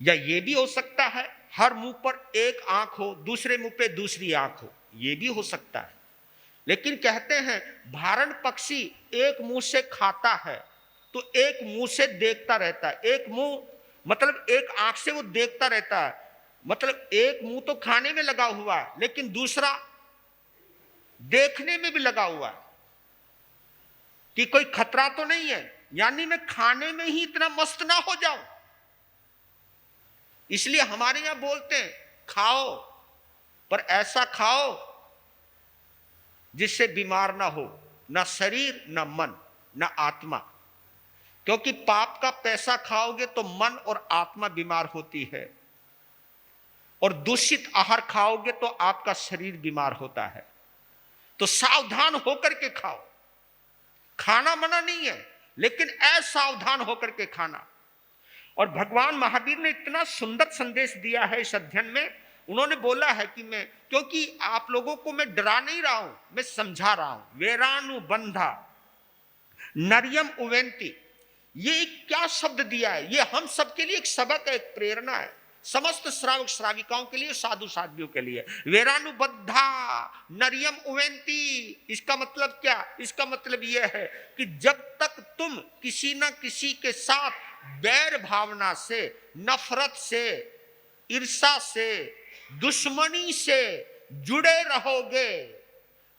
A: या ये भी हो सकता है हर मुंह पर एक आंख हो, दूसरे मुंह पे दूसरी आंख हो, ये भी हो सकता है। लेकिन कहते हैं भारंड पक्षी एक मुंह से खाता है तो एक मुंह से देखता रहता है। एक मुंह मतलब एक आंख से वो देखता रहता है, मतलब एक मुंह तो खाने में लगा हुआ है लेकिन दूसरा देखने में भी लगा हुआ है कि कोई खतरा तो नहीं है, यानी मैं खाने में ही इतना मस्त ना हो जाऊं। इसलिए हमारे यहां बोलते हैं खाओ, पर ऐसा खाओ जिससे बीमार ना हो, ना शरीर, ना मन, ना आत्मा। क्योंकि पाप का पैसा खाओगे तो मन और आत्मा बीमार होती है, और दूषित आहार खाओगे तो आपका शरीर बीमार होता है। तो सावधान होकर के खाओ। खाना मना नहीं है, लेकिन असावधान होकर के खाना। और भगवान महावीर ने इतना सुंदर संदेश दिया है इस अध्ययन में। उन्होंने बोला है कि मैं, क्योंकि आप लोगों को मैं डरा नहीं रहा हूं, मैं समझा रहा हूं। वेरानुबंधा नरियम उवेंती, ये क्या शब्द दिया है? ये हम सबके लिए एक सबक है, एक प्रेरणा है, समस्त श्रावक श्राविकाओं के लिए, साधु साध्वियों के लिए। वेरानुबद्धा नरियम उवेंती, इसका मतलब क्या? इसका मतलब यह है कि जब तक तुम किसी ना किसी के साथ बैर भावना से, नफरत से, ईर्षा से, दुश्मनी से जुड़े रहोगे,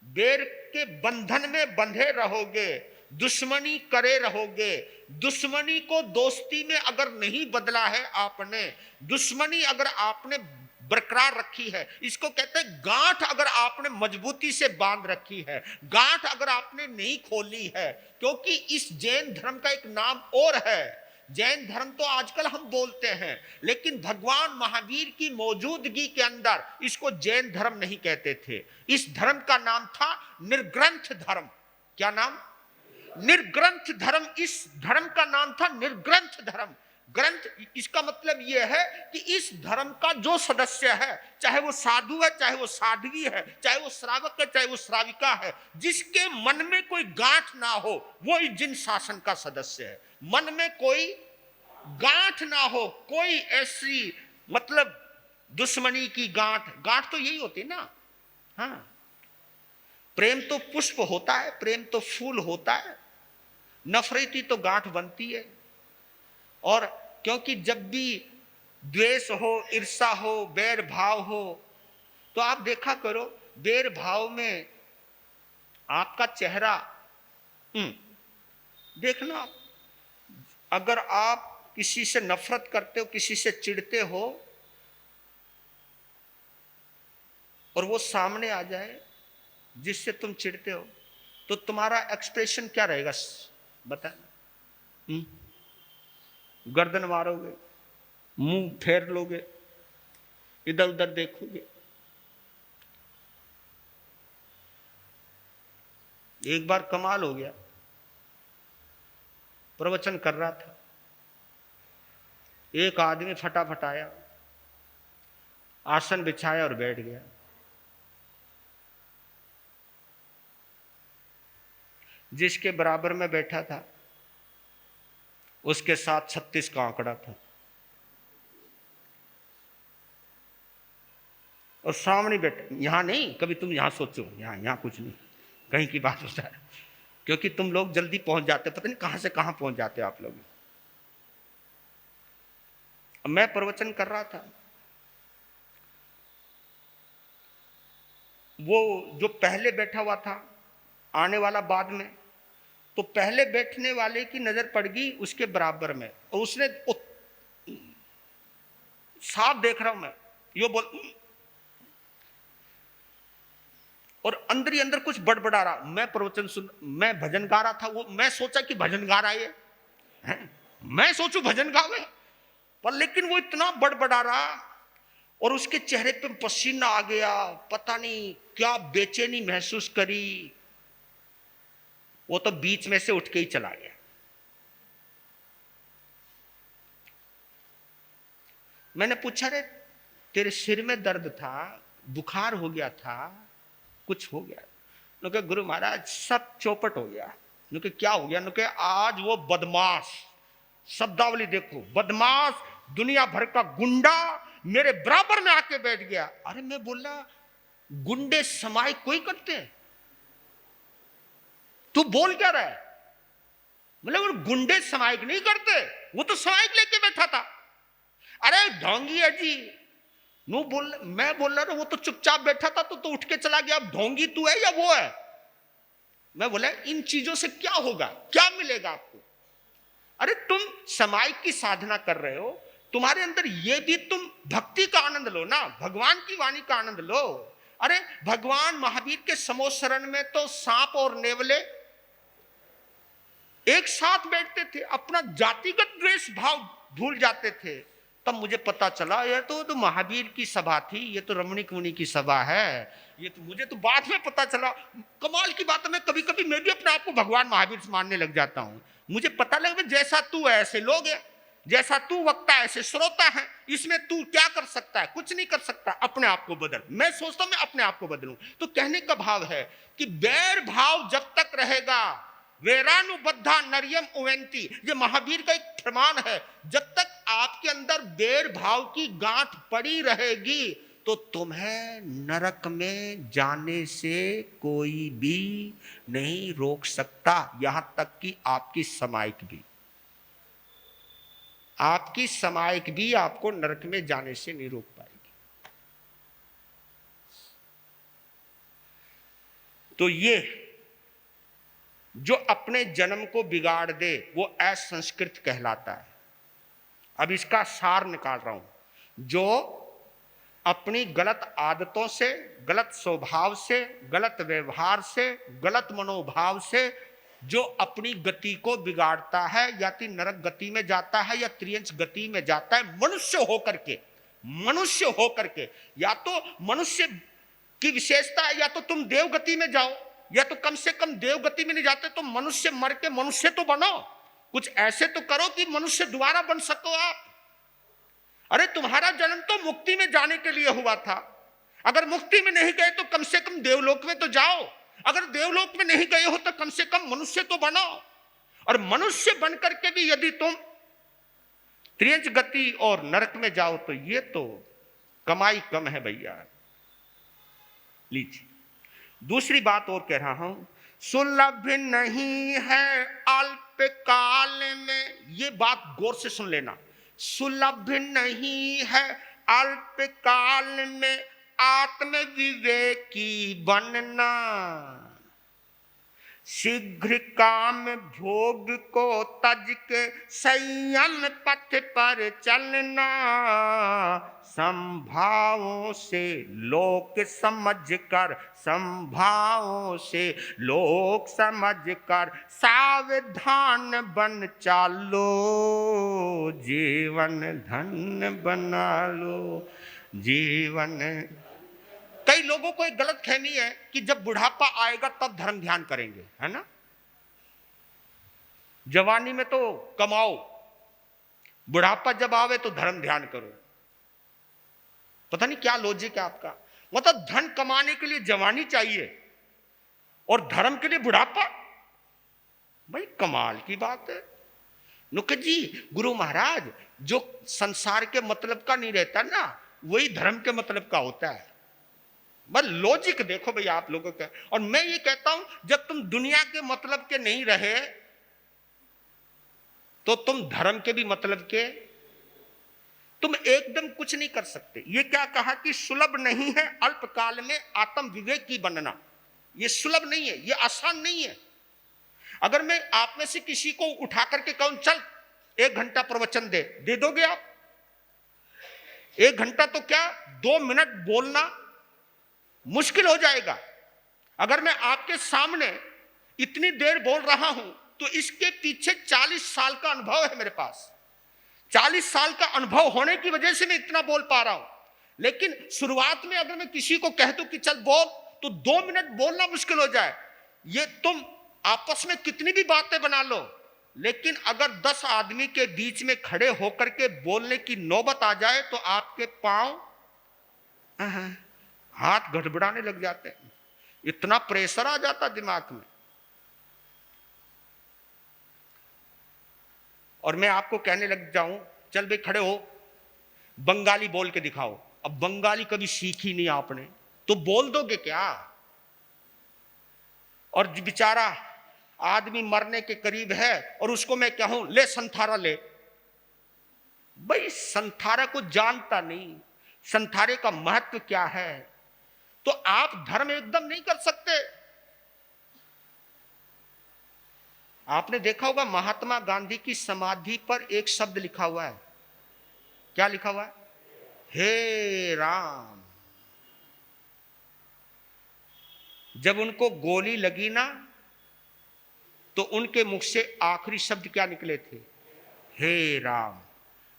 A: बैर के बंधन में बंधे रहोगे, दुश्मनी करे रहोगे, दुश्मनी को दोस्ती में अगर नहीं बदला है आपने, दुश्मनी अगर आपने बरकरार रखी है, इसको कहते हैं गांठ अगर आपने मजबूती से बांध रखी है, गांठ अगर आपने नहीं खोली है। क्योंकि इस जैन धर्म का एक नाम और है। जैन धर्म तो आजकल हम बोलते हैं, लेकिन भगवान महावीर की मौजूदगी के अंदर इसको जैन धर्म नहीं कहते थे। इस धर्म का नाम था निर्ग्रंथ धर्म। क्या नाम? निर्ग्रंथ धर्म। इस धर्म का नाम था निर्ग्रंथ धर्म। ग्रंथ, इसका मतलब यह है कि इस धर्म का जो सदस्य है, चाहे वो साधु है, चाहे वो साध्वी है, चाहे वो श्रावक है, चाहे वो श्राविका है, जिसके मन में कोई गांठ ना हो वो इस जिन शासन का सदस्य है। मन में कोई गांठ ना हो, कोई ऐसी मतलब दुश्मनी की गांठ, गांठ तो यही होती ना। हाँ, प्रेम तो पुष्प होता है, प्रेम तो फूल होता है, नफरती तो गांठ बनती है। और क्योंकि जब भी द्वेष हो, ईर्षा हो, बैर भाव हो, तो आप देखा करो बैर भाव में आपका चेहरा देखना, अगर आप किसी से नफरत करते हो, किसी से चिढ़ते हो और वो सामने आ जाए जिससे तुम चिढ़ते हो, तो तुम्हारा एक्सप्रेशन क्या रहेगा बता? गर्दन मारोगे, मुंह फेर लोगे, इधर उधर देखोगे। एक बार कमाल हो गया, प्रवचन कर रहा था, एक आदमी फटाफट आया, आसन बिछाया और बैठ गया। जिसके बराबर में बैठा था उसके साथ 36 का आंकड़ा था, और सामने बैठे, यहाँ नहीं, कभी तुम यहाँ सोचो, यहाँ कुछ नहीं, कहीं की बात होता है, क्योंकि तुम लोग जल्दी पहुंच जाते, पता नहीं कहां से कहां पहुंच जाते आप लोग। मैं प्रवचन कर रहा था, वो जो पहले बैठा हुआ था आने वाला बाद में, तो पहले बैठने वाले की नजर पड़ गई उसके बराबर में, और उसने साफ देख रहा हूं मैं, यो बोल, और अंदर ही अंदर कुछ बड़बड़ा रहा। मैं प्रवचन सुन, मैं भजन गा रहा था, वो मैं सोचा कि भजन गा रहा है, मैं सोचू भजन गावे, पर लेकिन वो इतना बड़बड़ा रहा और उसके चेहरे पे पसीना आ गया, पता नहीं क्या बेचैनी महसूस करी, वो तो बीच में से उठ के ही चला गया। मैंने पूछा, रे तेरे सिर में दर्द था, बुखार हो गया था, कुछ हो गया? नुके गुरु महाराज सब चौपट हो गया। नुके क्या हो गया? नुके आज वो बदमाश, शब्दावली देखो, बदमाश दुनिया भर का गुंडा मेरे बराबर में आके बैठ गया। अरे मैं बोला, गुंडे समाई कोई करते हैं? तू बोल क्या रहा है? मतलब वो गुंडे समाइक नहीं करते, वो तो समाइक लेके बैठा था। अरे ढोंगी है जी, नो बोल, मैं बोल रहा हूं वो तो चुपचाप बैठा था, तो उठ के चला गया। अब ढोंगी तू है या वो है? मैं बोला इन चीजों से क्या होगा, क्या मिलेगा आपको? अरे तुम समाइक की साधना कर रहे हो, तुम्हारे अंदर ये भी, तुम भक्ति का आनंद लो ना, भगवान की वाणी का आनंद लो। अरे भगवान महावीर के समोशरण में तो सांप और नेवले एक साथ बैठते थे, अपना जातिगत द्वेष भाव भूल जाते थे। तब मुझे पता चला ये तो महावीर की सभा थी, ये तो रमणीक मुनि की सभा है। ये तो मुझे तो बाद में पता चला। कमाल की बात है, मैं कभी कभी मैं भी अपने आप को भगवान महावीर से मानने लग जाता हूं। मुझे पता लगा जैसा तू है ऐसे लोग हैं, जैसा तू वक्ता है ऐसे श्रोता है, इसमें तू क्या कर सकता है? कुछ नहीं कर सकता, अपने आप को बदल। मैं सोचता हूं मैं अपने आप को बदलूं। तो कहने का भाव है कि बैर भाव जब तक रहेगा, वेरानुबद्धा नरियम उवेंती, ये महावीर का एक प्रमाण है। जब तक आपके अंदर बैर भाव की गांठ पड़ी रहेगी तो तुम्हें नरक में जाने से कोई भी नहीं रोक सकता, यहां तक कि आपकी समाइक भी। आपकी समाइक भी आपको नरक में जाने से नहीं रोक पाएगी। तो ये जो अपने जन्म को बिगाड़ दे वो असंस्कृत कहलाता है। अब इसका सार निकाल रहा हूं। जो अपनी गलत आदतों से, गलत स्वभाव से, गलत व्यवहार से, गलत मनोभाव से जो अपनी गति को बिगाड़ता है, या तो नरक गति में जाता है या त्रियंच गति में जाता है, मनुष्य होकर के। या तो मनुष्य की विशेषता है, या तो तुम देव गति में जाओ, या तो कम से कम देव गति में नहीं जाते तो मनुष्य मर के मनुष्य तो बनो, कुछ ऐसे तो करो कि मनुष्य दोबारा बन सको आप। अरे तुम्हारा जन्म तो मुक्ति में जाने के लिए हुआ था, अगर मुक्ति में नहीं गए तो कम से कम देवलोक में तो जाओ, अगर देवलोक में नहीं गए हो तो कम से कम मनुष्य तो बनो। और मनुष्य बन करके भी यदि तुम त्रियंच गति और नरक में जाओ तो ये तो कमाई कम है भैया। लीजिए दूसरी बात और कह रहा हूं, सुलभ नहीं है अल्पकाल में, ये बात गौर से सुन लेना। सुलभ नहीं है अल्पकाल में आत्म विवेकी बनना, शीघ्र काम भोग को तज के संयम पथ पर चलना, संभावों से लोक समझकर, संभावों से लोक समझकर सावधान बन चालो, जीवन धन्य बना लो जीवन। कई लोगों को एक गलत फहमी है कि जब बुढ़ापा आएगा तब धर्म ध्यान करेंगे, है ना। जवानी में तो कमाओ, बुढ़ापा जब आवे तो धर्म ध्यान करो। पता नहीं क्या लॉजिक है आपका। मतलब धन कमाने के लिए जवानी चाहिए और धर्म के लिए बुढ़ापा। भाई कमाल की बात है। नुकत जी, गुरु महाराज जो संसार के मतलब का नहीं रहता ना, वही धर्म के मतलब का होता है। बस लॉजिक देखो भैया आप लोगों का। और मैं ये कहता हूं, जब तुम दुनिया के मतलब के नहीं रहे तो तुम धर्म के भी मतलब के तुम एकदम कुछ नहीं कर सकते। ये क्या कहा कि सुलभ नहीं है अल्पकाल में आत्म विवेक की बनना। ये सुलभ नहीं है, ये आसान नहीं है। अगर मैं आप में से किसी को उठा करके कहूं चल 1 घंटा प्रवचन दे दोगे आप? 1 घंटा तो क्या 2 मिनट बोलना मुश्किल हो जाएगा। अगर मैं आपके सामने इतनी देर बोल रहा हूं तो इसके पीछे 40 साल का अनुभव है मेरे पास। 40 साल का अनुभव होने की वजह से मैं इतना बोल पा रहा हूं। लेकिन शुरुआत में अगर मैं किसी को कह दूं कि चल बोल, तो 2 मिनट बोलना मुश्किल हो जाए। ये तुम आपस में कितनी भी बातें बना लो, लेकिन अगर 10 आदमी के बीच में खड़े होकर के बोलने की नौबत आ जाए तो आपके पांव हाथ गड़बड़ाने लग जाते हैं। इतना प्रेशर आ जाता दिमाग में। और मैं आपको कहने लग जाऊं चल भाई खड़े हो, बंगाली बोल के दिखाओ। अब बंगाली कभी सीखी नहीं आपने, तो बोल दोगे क्या? और बेचारा आदमी मरने के करीब है और उसको मैं कहूं ले संथारा ले, भाई संथारा को जानता नहीं, संथारे का महत्व क्या है। तो आप धर्म एकदम नहीं कर सकते। आपने देखा होगा महात्मा गांधी की समाधि पर एक शब्द लिखा हुआ है। क्या लिखा हुआ है? हे राम। जब उनको गोली लगी ना तो उनके मुख से आखिरी शब्द क्या निकले थे? हे राम।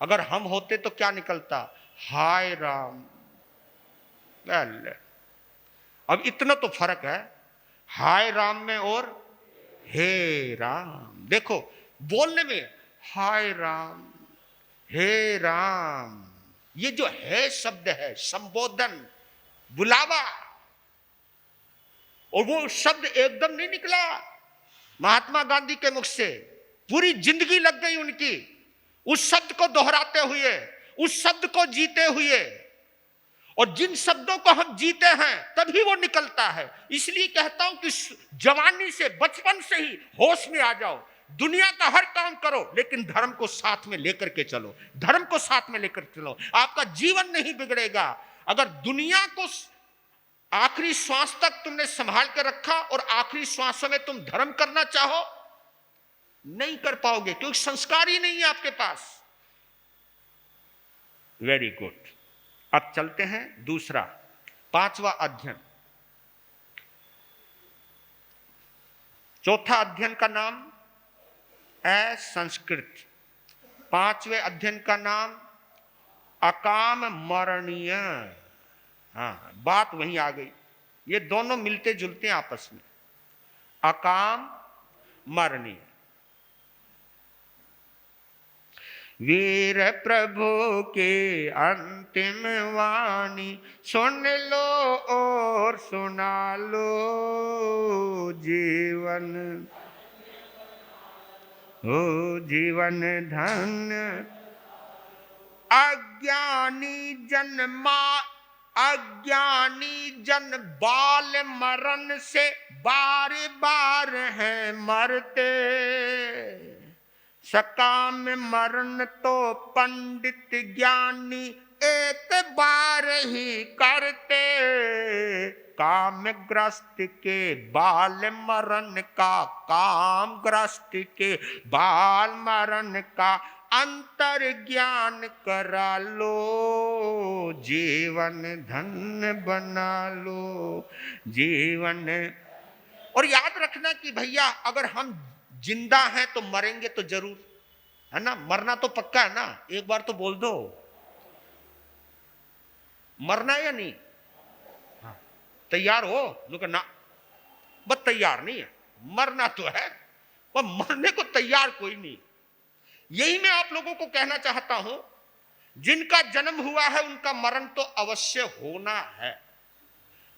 A: अगर हम होते तो क्या निकलता? हाय राम। अब इतना तो फर्क है हाय राम में और हे राम। देखो बोलने में हाय राम, हे राम, ये जो है शब्द है संबोधन, बुलावा, और वो शब्द एकदम नहीं निकला महात्मा गांधी के मुख से। पूरी जिंदगी लग गई उनकी उस शब्द को दोहराते हुए, उस शब्द को जीते हुए। और जिन शब्दों को हम जीते हैं तभी वो निकलता है। इसलिए कहता हूं कि जवानी से, बचपन से ही होश में आ जाओ। दुनिया का हर काम करो लेकिन धर्म को साथ में लेकर के चलो, धर्म को साथ में लेकर चलो, आपका जीवन नहीं बिगड़ेगा। अगर दुनिया को आखिरी श्वास तक तुमने संभाल कर रखा और आखिरी श्वासों में तुम धर्म करना चाहो, नहीं कर पाओगे क्योंकि संस्कार ही नहीं है आपके पास। Very good. अब चलते हैं दूसरा, 5वां अध्ययन। चौथा अध्ययन का नाम संस्कृत। 5वें अध्ययन का नाम अकाम मरणीय। हाँ, बात वहीं आ गई। ये दोनों मिलते जुलते हैं आपस में। अकाम मरणीय। वीर प्रभु के अंतिम वाणी सुन लो और सुना लो, जीवन हो जीवन धन्य। अज्ञानी जन बाल मरण से बार बार हैं मरते, सकाम मरण तो पंडित ज्ञानी एक बार ही करते। कामग्रस्त के बाल मरण का, कामग्रस्त के बाल मरण का अंतर ज्ञान करा लो, जीवन धन्य बना लो, जीवन। और याद रखना कि भैया अगर हम जिंदा हैं तो मरेंगे तो जरूर, है ना? मरना तो पक्का है ना? एक बार तो बोल दो, मरना है या नहीं? हाँ। तैयार हो? लोग ना बस तैयार नहीं है, मरना तो है पर मरने को तैयार कोई नहीं। यही मैं आप लोगों को कहना चाहता हूं, जिनका जन्म हुआ है उनका मरण तो अवश्य होना है,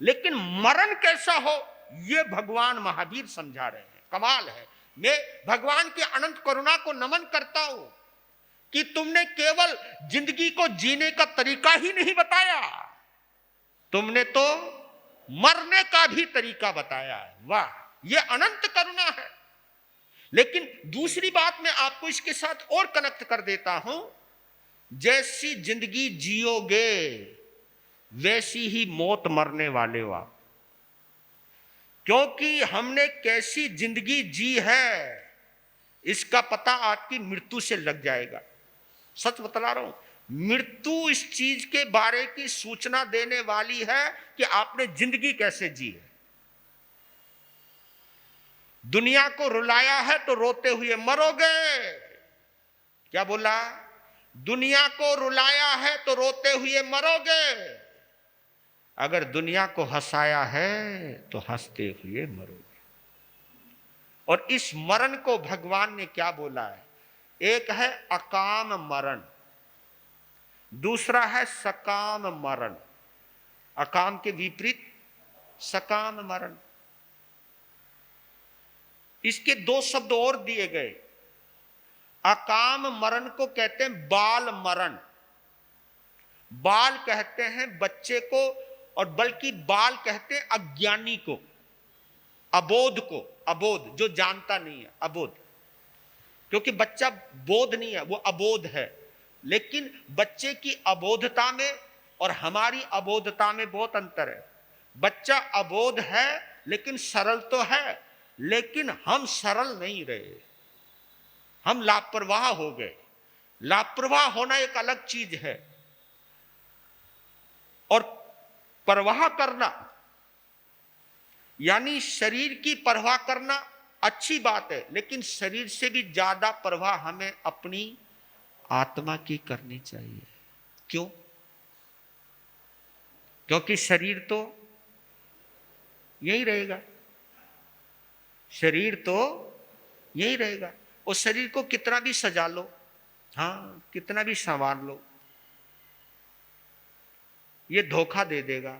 A: लेकिन मरण कैसा हो यह भगवान महावीर समझा रहे हैं। कमाल है। मैं भगवान की अनंत करुणा को नमन करता हूं कि तुमने केवल जिंदगी को जीने का तरीका ही नहीं बताया, तुमने तो मरने का भी तरीका बताया है। वाह, ये अनंत करुणा है। लेकिन दूसरी बात मैं आपको इसके साथ और कनेक्ट कर देता हूं, जैसी जिंदगी जियोगे वैसी ही मौत मरने वाले हो आप। क्योंकि हमने कैसी जिंदगी जी है इसका पता आपकी मृत्यु से लग जाएगा। सच बता रहा हूं, मृत्यु इस चीज के बारे की सूचना देने वाली है कि आपने जिंदगी कैसे जी है। दुनिया को रुलाया है तो रोते हुए मरोगे। क्या बोला? दुनिया को रुलाया है तो रोते हुए मरोगे, अगर दुनिया को हंसाया है तो हंसते हुए मरोगे। और इस मरण को भगवान ने क्या बोला है? एक है अकाम मरण, दूसरा है सकाम मरण। अकाम के विपरीत सकाम मरण। इसके दो शब्द और दिए गए। अकाम मरण को कहते हैं बाल मरण। बाल कहते हैं बच्चे को, और बल्कि बाल कहते हैं अज्ञानी को, अबोध को। अबोध जो जानता नहीं है, अबोध। क्योंकि बच्चा बोध नहीं है, वो अबोध है। लेकिन बच्चे की अबोधता में और हमारी अबोधता में बहुत अंतर है। बच्चा अबोध है लेकिन सरल तो है, लेकिन हम सरल नहीं रहे, हम लापरवाह हो गए। लापरवाह होना एक अलग चीज है, और परवाह करना यानी शरीर की परवाह करना अच्छी बात है, लेकिन शरीर से भी ज्यादा परवाह हमें अपनी आत्मा की करनी चाहिए। क्यों? क्योंकि शरीर तो यही रहेगा, शरीर तो यही रहेगा। उस शरीर को कितना भी सजा लो, हाँ, कितना भी संवार लो, ये धोखा दे देगा।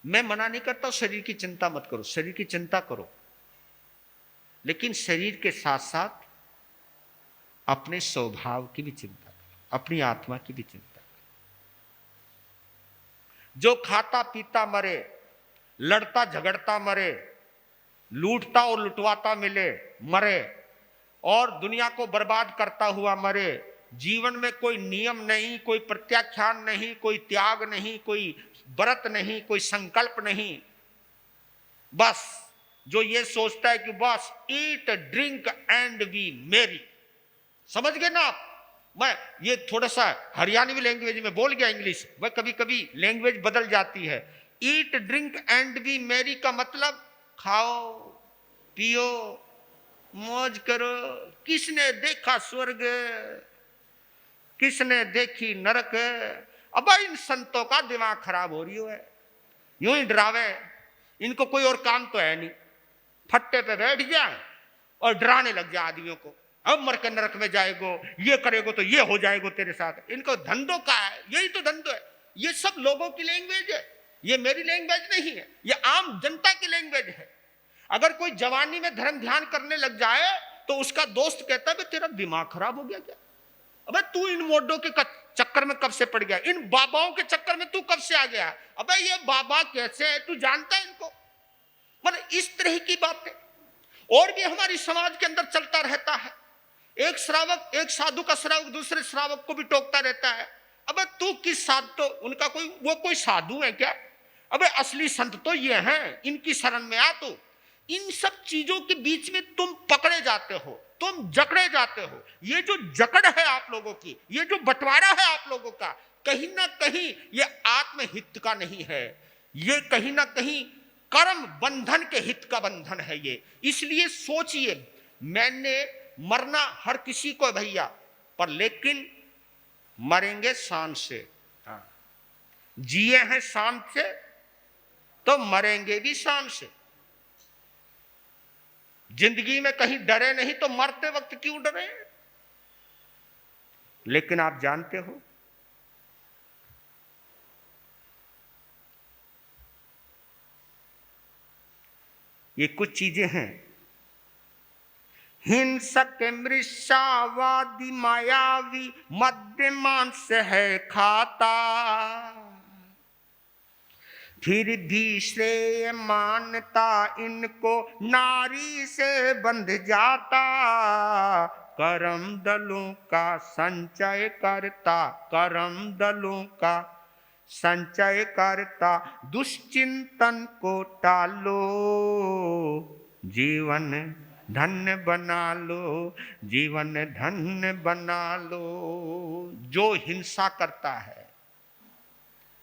A: मैं मना नहीं करता शरीर की चिंता मत करो, शरीर की चिंता करो, लेकिन शरीर के साथ साथ अपने स्वभाव की भी चिंता करो, अपनी आत्मा की भी चिंता करो। जो खाता पीता मरे, लड़ता झगड़ता मरे, लूटता और लुटवाता मिले मरे, और दुनिया को बर्बाद करता हुआ मरे, जीवन में कोई नियम नहीं, कोई प्रत्याख्यान नहीं, कोई त्याग नहीं, कोई व्रत नहीं, कोई संकल्प नहीं, बस जो ये सोचता है कि बस ईट ड्रिंक एंड बी मेरी। समझ गए ना आप? मैं ये थोड़ा सा हरियाणवी लैंग्वेज में बोल गया, इंग्लिश, वह कभी कभी लैंग्वेज बदल जाती है। ईट ड्रिंक एंड बी मेरी का मतलब खाओ पियो मौज करो। किसने देखा स्वर्ग, किसने देखी नरक? अब इन संतों का दिमाग खराब हो रही है, यूं ही डरावे। इनको कोई और काम तो है नहीं, फट्टे पे बैठ जाए और डराने लग जाए आदमियों को। अब मर के नरक में जाएगो, ये करेगो तो ये हो जाएगो तेरे साथ। इनको धंधों का है, यही तो धंधो है। ये सब लोगों की लैंग्वेज है, ये मेरी लैंग्वेज नहीं है, ये आम जनता की लैंग्वेज है। अगर कोई जवानी में धर्म ध्यान करने लग जाए तो उसका दोस्त कहता है तेरा दिमाग खराब हो गया क्या? अबे तू इन मोडों के चक्कर में कब से पड़ गया? इन बाबाओं के चक्कर में तू कब से आ गया? अबे ये बाबा कैसे है, तू जानता है इनको? मतलब इस तरह की बातें और भी हमारी समाज के अंदर चलता रहता है। एक श्रावक, एक साधु का श्रावक दूसरे श्रावक को भी टोकता रहता है। अबे तू किस साधु, तो उनका कोई, वो कोई साधु है क्या? अबे असली संत तो ये हैं, इनकी शरण में आ तू। इन सब चीजों के बीच में तुम पकड़े जाते हो, तुम जकड़े जाते हो। ये जो जकड़ है आप लोगों की, ये जो बंटवारा है आप लोगों का, कहीं ना कहीं ये आत्महित का नहीं है, ये कहीं ना कहीं कर्म बंधन के हित का बंधन है ये। इसलिए सोचिए, मैंने मरना हर किसी को भैया, पर लेकिन मरेंगे शान से। हाँ, जिए हैं शान से तो मरेंगे भी शान से। जिंदगी में कहीं डरे नहीं तो मरते वक्त क्यों डरे? लेकिन आप जानते हो, ये कुछ चीजें हैं, हिंसक मृषावादी मायावी मध्य मांस है खाता, फिर भी श्रेय मानता इनको नारी से बंध जाता। करम दलों का संचय करता, करम दलों का संचय करता, दुश्चिंतन को टालो, जीवन धन्य बना लो, जीवन धन्य बना लो। जो हिंसा करता है,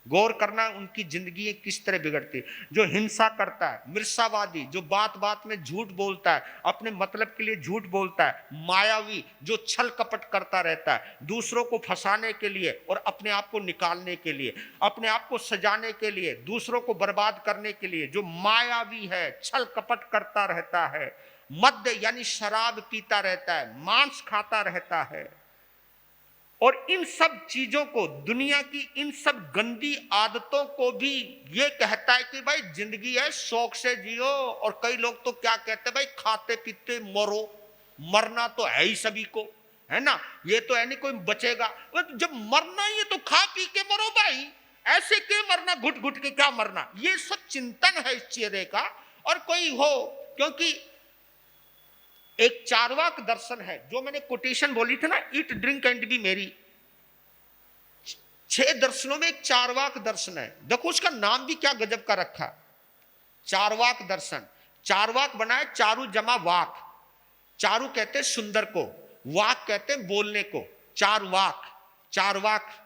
A: गौर करना उनकी जिंदगी किस तरह बिगड़ती। जो हिंसा करता है, मिर्सावादी जो बात बात में झूठ बोलता है, अपने मतलब के लिए झूठ बोलता है, मायावी जो छल कपट करता रहता है दूसरों को फंसाने के लिए और अपने आप को निकालने के लिए, अपने आप को सजाने के लिए, दूसरों को बर्बाद करने के लिए जो मायावी है, छल कपट करता रहता है, मद्य यानी शराब पीता रहता है, मांस खाता रहता है, और इन सब चीजों को, दुनिया की इन सब गंदी आदतों को भी ये कहता है कि भाई जिंदगी है शौक से जियो। और कई लोग तो क्या कहते हैं, भाई खाते पीते मरो, मरना तो है ही सभी को, है ना, ये तो है नहीं कोई बचेगा। जब मरना ही है तो खा पी के मरो भाई, ऐसे क्यों मरना, घुट घुट के क्या मरना। ये सब चिंतन है इस चेहरे का। और कोई हो, क्योंकि एक चार्वाक दर्शन है जो मैंने कोटेशन बोली थी ना, ईट ड्रिंक एंड बी मेरी, 6 दर्शनों में एक चार्वाक दर्शन है। देखो उसका नाम भी क्या गजब का रखा, चार्वाक दर्शन। चार्वाक बना है चारु जमा वाक, चारु कहते हैं सुंदर को, वाक कहते हैं बोलने को, चारवाक, चारवाक।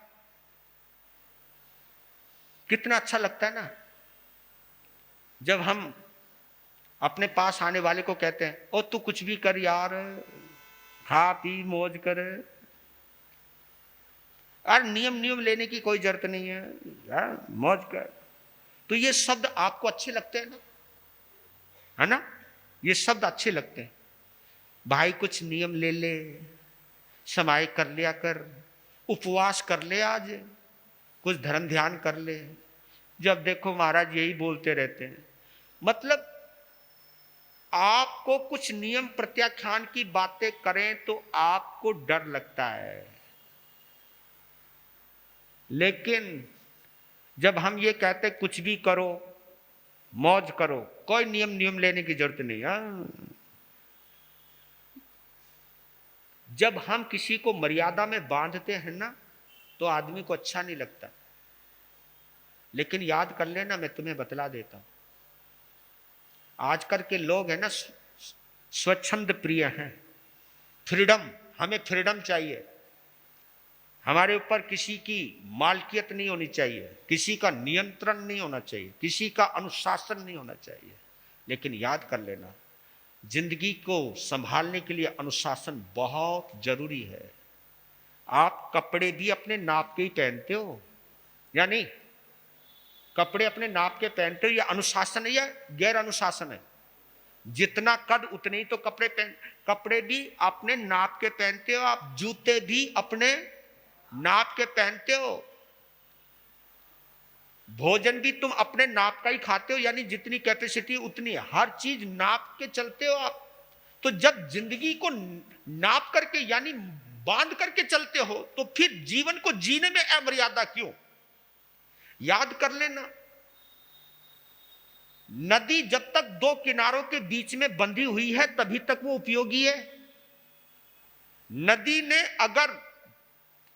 A: कितना अच्छा लगता है ना जब हम अपने पास आने वाले को कहते हैं, ओ तू कुछ भी कर यार, खा पी मौज कर, और नियम लेने की कोई जरूरत नहीं है यार, मौज कर। तो ये शब्द आपको अच्छे लगते हैं ना, है ना, ये शब्द अच्छे लगते हैं। भाई कुछ नियम ले ले, समाय कर लिया कर, उपवास कर ले, आज कुछ धर्म ध्यान कर ले। जब देखो महाराज यही बोलते रहते हैं। मतलब आपको कुछ नियम प्रत्याख्यान की बातें करें तो आपको डर लगता है, लेकिन जब हम ये कहते कुछ भी करो मौज करो, कोई नियम लेने की जरूरत नहीं है। जब हम किसी को मर्यादा में बांधते हैं ना तो आदमी को अच्छा नहीं लगता। लेकिन याद कर लेना, मैं तुम्हें बतला देता हूं, आजकल के लोग है ना स्वच्छंद प्रिय हैं, फ्रीडम, हमें फ्रीडम चाहिए, हमारे ऊपर किसी की मालकियत नहीं होनी चाहिए, किसी का नियंत्रण नहीं होना चाहिए, किसी का अनुशासन नहीं होना चाहिए। लेकिन याद कर लेना, जिंदगी को संभालने के लिए अनुशासन बहुत जरूरी है। आप कपड़े भी अपने नाप के ही पहनते हो या नहीं? कपड़े अपने नाप के पहनते हो, ये अनुशासन है या गैर अनुशासन है? जितना कद उतने ही तो कपड़े भी अपने नाप के पहनते हो आप, जूते भी अपने नाप के पहनते हो, भोजन भी तुम अपने नाप का ही खाते हो, यानी जितनी कैपेसिटी उतनी है, हर चीज नाप के चलते हो आप। तो जब जिंदगी को नाप करके यानी बांध करके चलते हो तो फिर जीवन को जीने में अमर्यादा क्यों? याद कर लेना, नदी जब तक 2 किनारों के बीच में बंधी हुई है तभी तक वो उपयोगी है। नदी ने अगर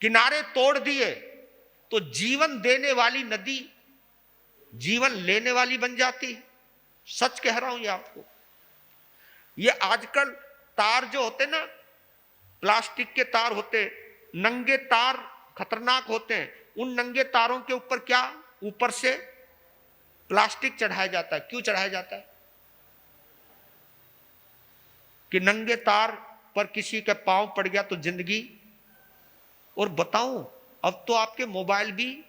A: किनारे तोड़ दिए तो जीवन देने वाली नदी जीवन लेने वाली बन जाती है। सच कह रहा हूं ये आपको। ये आजकल तार जो होते ना, प्लास्टिक के तार होते, नंगे तार खतरनाक होते हैं। उन नंगे तारों के ऊपर क्या, ऊपर से प्लास्टिक चढ़ाया जाता है। क्यों चढ़ाया जाता है? कि नंगे तार पर किसी के पांव पड़ गया तो जिंदगी। और बताऊं, अब तो आपके मोबाइल भी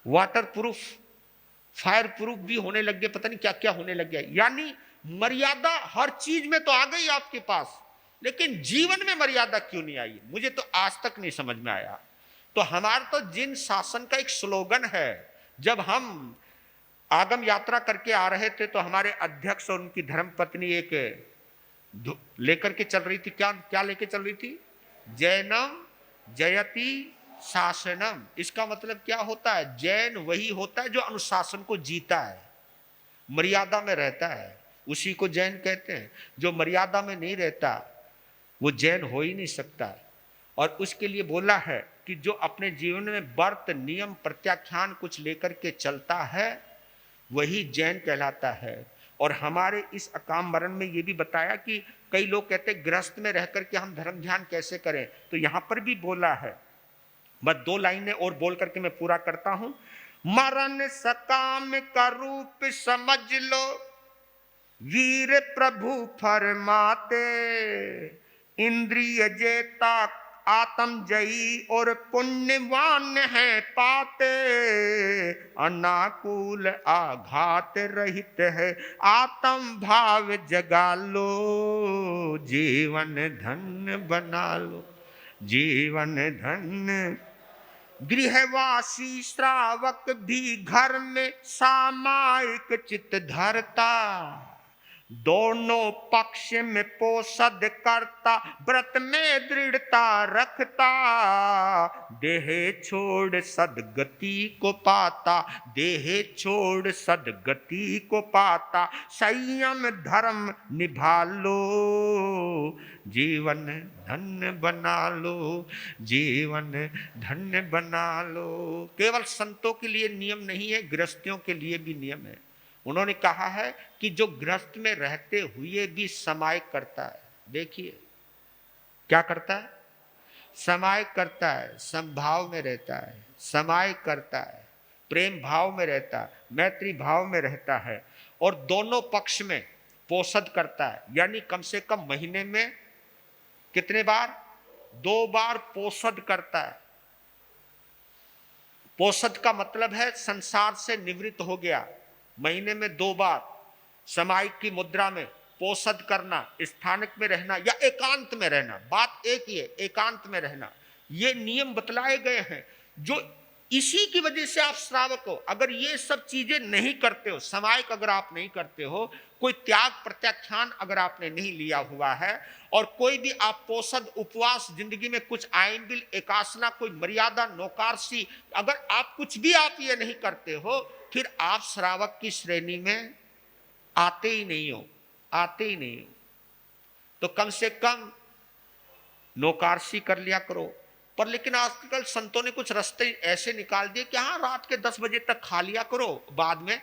A: वाटर प्रूफ, फायर प्रूफ भी होने लग गए, पता नहीं क्या क्या होने लग गया। यानी मर्यादा हर चीज में तो आ गई आपके पास, लेकिन जीवन में मर्यादा क्यों नहीं आई? मुझे तो आज तक नहीं समझ में आया। तो हमारा तो जिन शासन का एक स्लोगन है, जब हम आगम यात्रा करके आ रहे थे तो हमारे अध्यक्ष और उनकी धर्मपत्नी एक लेकर के चल रही थी। क्या क्या लेके चल रही थी? जैनम जयति शासनम। इसका मतलब क्या होता है? जैन वही होता है जो अनुशासन को जीता है, मर्यादा में रहता है, उसी को जैन कहते हैं। जो मर्यादा में नहीं रहता वो जैन हो ही नहीं सकता। और उसके लिए बोला है कि जो अपने जीवन में व्रत नियम प्रत्याख्यान कुछ लेकर के चलता है वही जैन कहलाता है। और हमारे इस अकाम मरण में ये भी बताया कि कई लोग कहते हैं गृहस्थ में रह करके हम धर्म ध्यान कैसे करें, तो यहां पर भी बोला है। बस 2 लाइनें और बोल करके मैं पूरा करता हूं। मरण सकाम का रूप समझ लो, वीर प्रभु फरमाते, इंद्रिय जेता आत्म जयी और पुण्यवान है पाते, अनाकूल आघात रहित है आत्म भाव जगा लो, जीवन धन्य बना लो, जीवन धन्य। गृहवासी श्रावक भी घर में सामायिक चित्त धरता, दोनों पक्ष में पोषद करता, व्रत में दृढ़ता रखता, देह छोड़ सदगति को पाता, देह छोड़ सदगति को पाता, संयम धर्म निभा लो, जीवन धन्य बना लो, जीवन धन्य बना लो। केवल संतों के लिए नियम नहीं है, गृहस्थियों के लिए भी नियम है। उन्होंने कहा है कि जो गृहस्थ में रहते हुए भी समाय करता है, देखिए क्या करता है? समाय करता है, समभाव में रहता है, समाय करता है, प्रेम भाव में रहता है, मैत्री भाव में रहता है, और दोनों पक्ष में पोषद करता है। यानी कम से कम महीने में कितने बार? 2 बार पोषद करता है। पोषद का मतलब है संसार से निवृत्त हो गया, महीने में 2 बार समायिक की मुद्रा में पोषद करना, स्थानिक में रहना या एकांत में रहना, बात एक ही है, एकांत में रहना। ये नियम बतलाए गए हैं, जो इसी की वजह से आप श्रावक हो। अगर ये सब चीजें नहीं करते हो, समायिक अगर आप नहीं करते हो, कोई त्याग प्रत्याख्यान अगर आपने नहीं लिया हुआ है, और कोई भी आप पोषद उपवास जिंदगी में कुछ आयंबिल एकासना कोई मर्यादा नौकारसी, अगर आप कुछ भी आप ये नहीं करते हो, फिर आप श्रावक की श्रेणी में आते ही नहीं हो, आते ही नहीं हो। तो कम से कम नौकारसी कर लिया करो। पर लेकिन आजकल संतों ने कुछ रास्ते ऐसे निकाल दिए कि हाँ रात के 10 बजे तक खा लिया करो बाद में।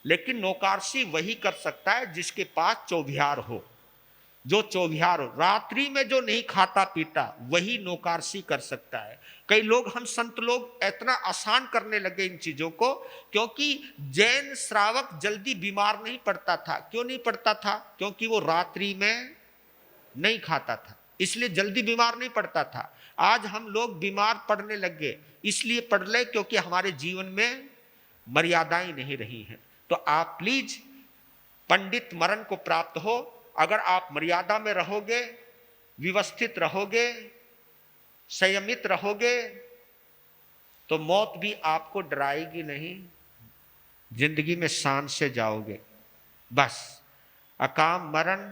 A: लेकिन नौकारसी वही कर सकता है जिसके पास चौभियार हो। जो चौभियार हो, रात्रि में जो नहीं खाता पीता, वही नौकारसी कर सकता है। कई लोग, हम संत लोग इतना आसान करने लगे इन चीजों को, क्योंकि जैन श्रावक जल्दी बीमार नहीं पड़ता था। क्यों नहीं पड़ता था? क्योंकि वो रात्रि में नहीं खाता था, इसलिए जल्दी बीमार नहीं पड़ता था। आज हम लोग बीमार पड़ने लगे, इसलिए पड़ रहे क्योंकि हमारे जीवन में मर्यादाएं नहीं रही हैं। तो आप प्लीज पंडित मरण को प्राप्त हो, अगर आप मर्यादा में रहोगे, व्यवस्थित रहोगे, संयमित रहोगे, तो मौत भी आपको डराएगी नहीं, जिंदगी में शान से जाओगे। बस अकाम मरण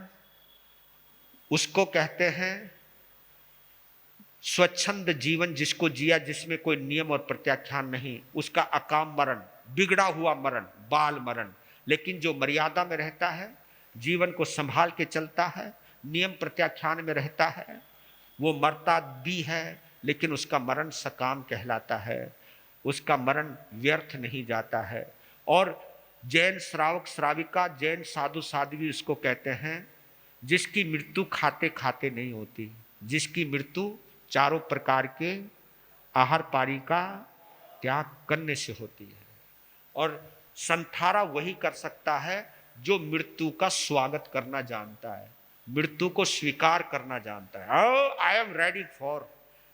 A: उसको कहते हैं, स्वच्छंद जीवन जिसको जिया, जिसमें कोई नियम और प्रत्याख्यान नहीं, उसका अकाम मरण, बिगड़ा हुआ मरण, बाल मरण। लेकिन जो मर्यादा में रहता है, जीवन को संभाल के चलता है, नियम प्रत्याख्यान में रहता है, वो मरता भी है लेकिन उसका मरण सकाम कहलाता है, उसका मरण व्यर्थ नहीं जाता है। और जैन श्रावक श्राविका, जैन साधु साध्वी उसको कहते हैं जिसकी मृत्यु खाते खाते नहीं होती, जिसकी मृत्यु चारों प्रकार के आहार पारी का त्याग करने से होती है। और संथारा वही कर सकता है जो मृत्यु का स्वागत करना जानता है, मृत्यु को स्वीकार करना जानता है। I am ready for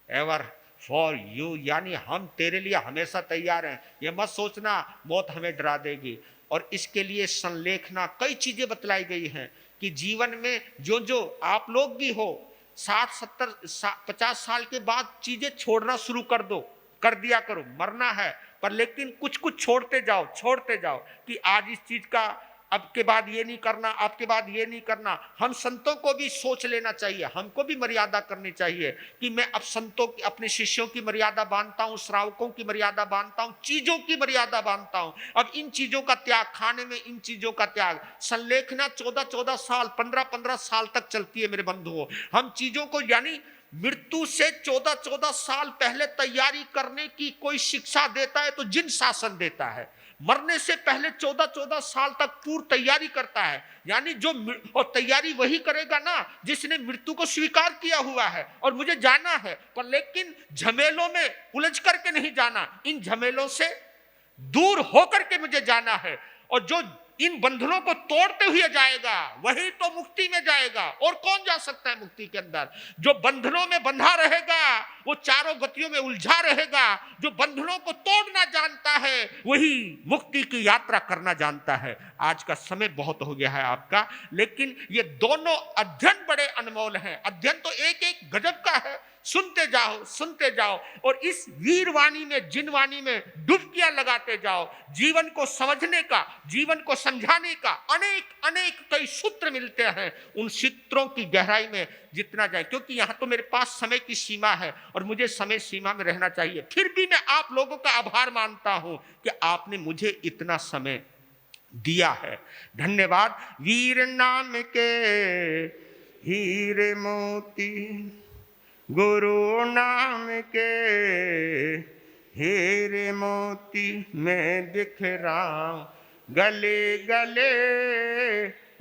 A: ever for you, यानी हम तेरे लिए हमेशा तैयार हैं, ये मत सोचना मौत हमें डरा देगी। और इसके लिए संलेखना कई चीजें बतलाई गई हैं कि जीवन में जो जो आप लोग भी हो, 60 70 50 साल के बाद चीजें छोड़ना शुरू कर दो, कर दिया करो। मरना है पर लेकिन कुछ कुछ छोड़ते जाओ कि आज इस चीज का अब के बाद ये नहीं करना, आपके बाद ये नहीं करना। हम संतों को भी सोच लेना चाहिए, हमको भी मर्यादा करनी चाहिए कि मैं अब संतों की, अपने शिष्यों की मर्यादा बांधता हूं, श्रावकों की मर्यादा बांधता हूं, चीजों की मर्यादा बांधता हूं। अब इन चीजों का त्याग, खाने में इन चीजों का त्याग। संलेखना 14-14 साल, 15-15 साल तक चलती है मेरे बंधुओं। हम चीजों को, यानी मृत्यु से 14-14 साल पहले तैयारी करने की कोई शिक्षा देता है तो जिन शासन देता है। मरने से पहले 14-14 साल तक पूर्व तैयारी करता है, यानी जो, और तैयारी वही करेगा ना जिसने मृत्यु को स्वीकार किया हुआ है। और मुझे जाना है, पर लेकिन झमेलों में उलझ करके नहीं जाना, इन झमेलों से दूर होकर के मुझे जाना है। और जो इन बंधनों को तोड़ते हुए जाएगा वही तो मुक्ति में जाएगा। और कौन जा सकता है मुक्ति के अंदर? जो बंधनों में बंधा रहेगा वो चारों गतियों में उलझा रहेगा। जो बंधनों को तोड़ना जानता है वही मुक्ति की यात्रा करना जानता है। आज का समय बहुत हो गया है आपका, लेकिन ये दोनों अध्ययन बड़े अनमोल हैं। अध्ययन तो एक एक गजब का है, सुनते जाओ सुनते जाओ, और इस वीरवाणी में, जिनवाणी में डुबकियां लगाते जाओ। जीवन को समझने का, जीवन को समझाने का अनेक अनेक कई सूत्र मिलते हैं। उन सूत्रों की गहराई में जितना जाए, क्योंकि यहां तो मेरे पास समय की सीमा है और मुझे समय सीमा में रहना चाहिए। फिर भी मैं आप लोगों का आभार मानता हूं कि आपने मुझे इतना समय दिया है। धन्यवाद। वीर नाम के हीरे मोती, गुरु नाम के हीरे मोती, मैं बिखराऊं गले गले,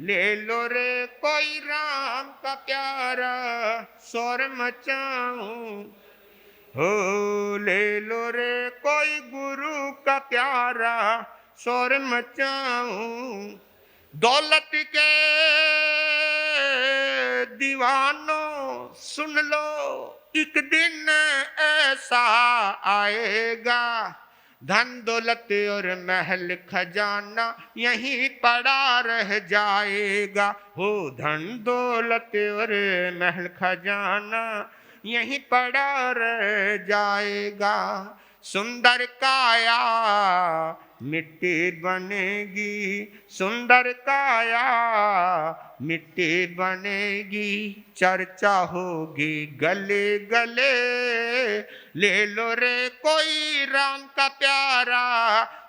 A: ले लो रे कोई राम का प्यारा, शोर मचाऊं हो, ले लो रे कोई गुरु का प्यारा, शोर मचाऊं। दौलत के दीवानों सुन लो, एक दिन ऐसा आएगा, धन दौलत और महल खजाना यहीं पड़ा रह जाएगा। हो, धन दौलत और महल खजाना यहीं पड़ा रह जाएगा। सुंदर काया मिट्टी बनेगी, सुंदर काया मिट्टी बनेगी, चर्चा होगी गले गले, ले लो रे कोई राम का प्यारा,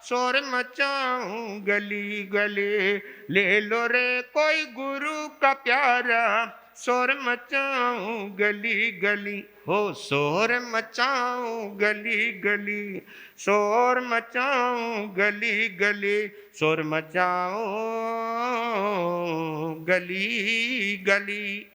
A: शोर मचाऊं गली गली, ले लो रे कोई गुरु का प्यारा, शोर मचाऊं गली गली। हो, शोर मचाऊं गली गली, शोर मचाऊं गली गली, शोर मचाऊं गली गली।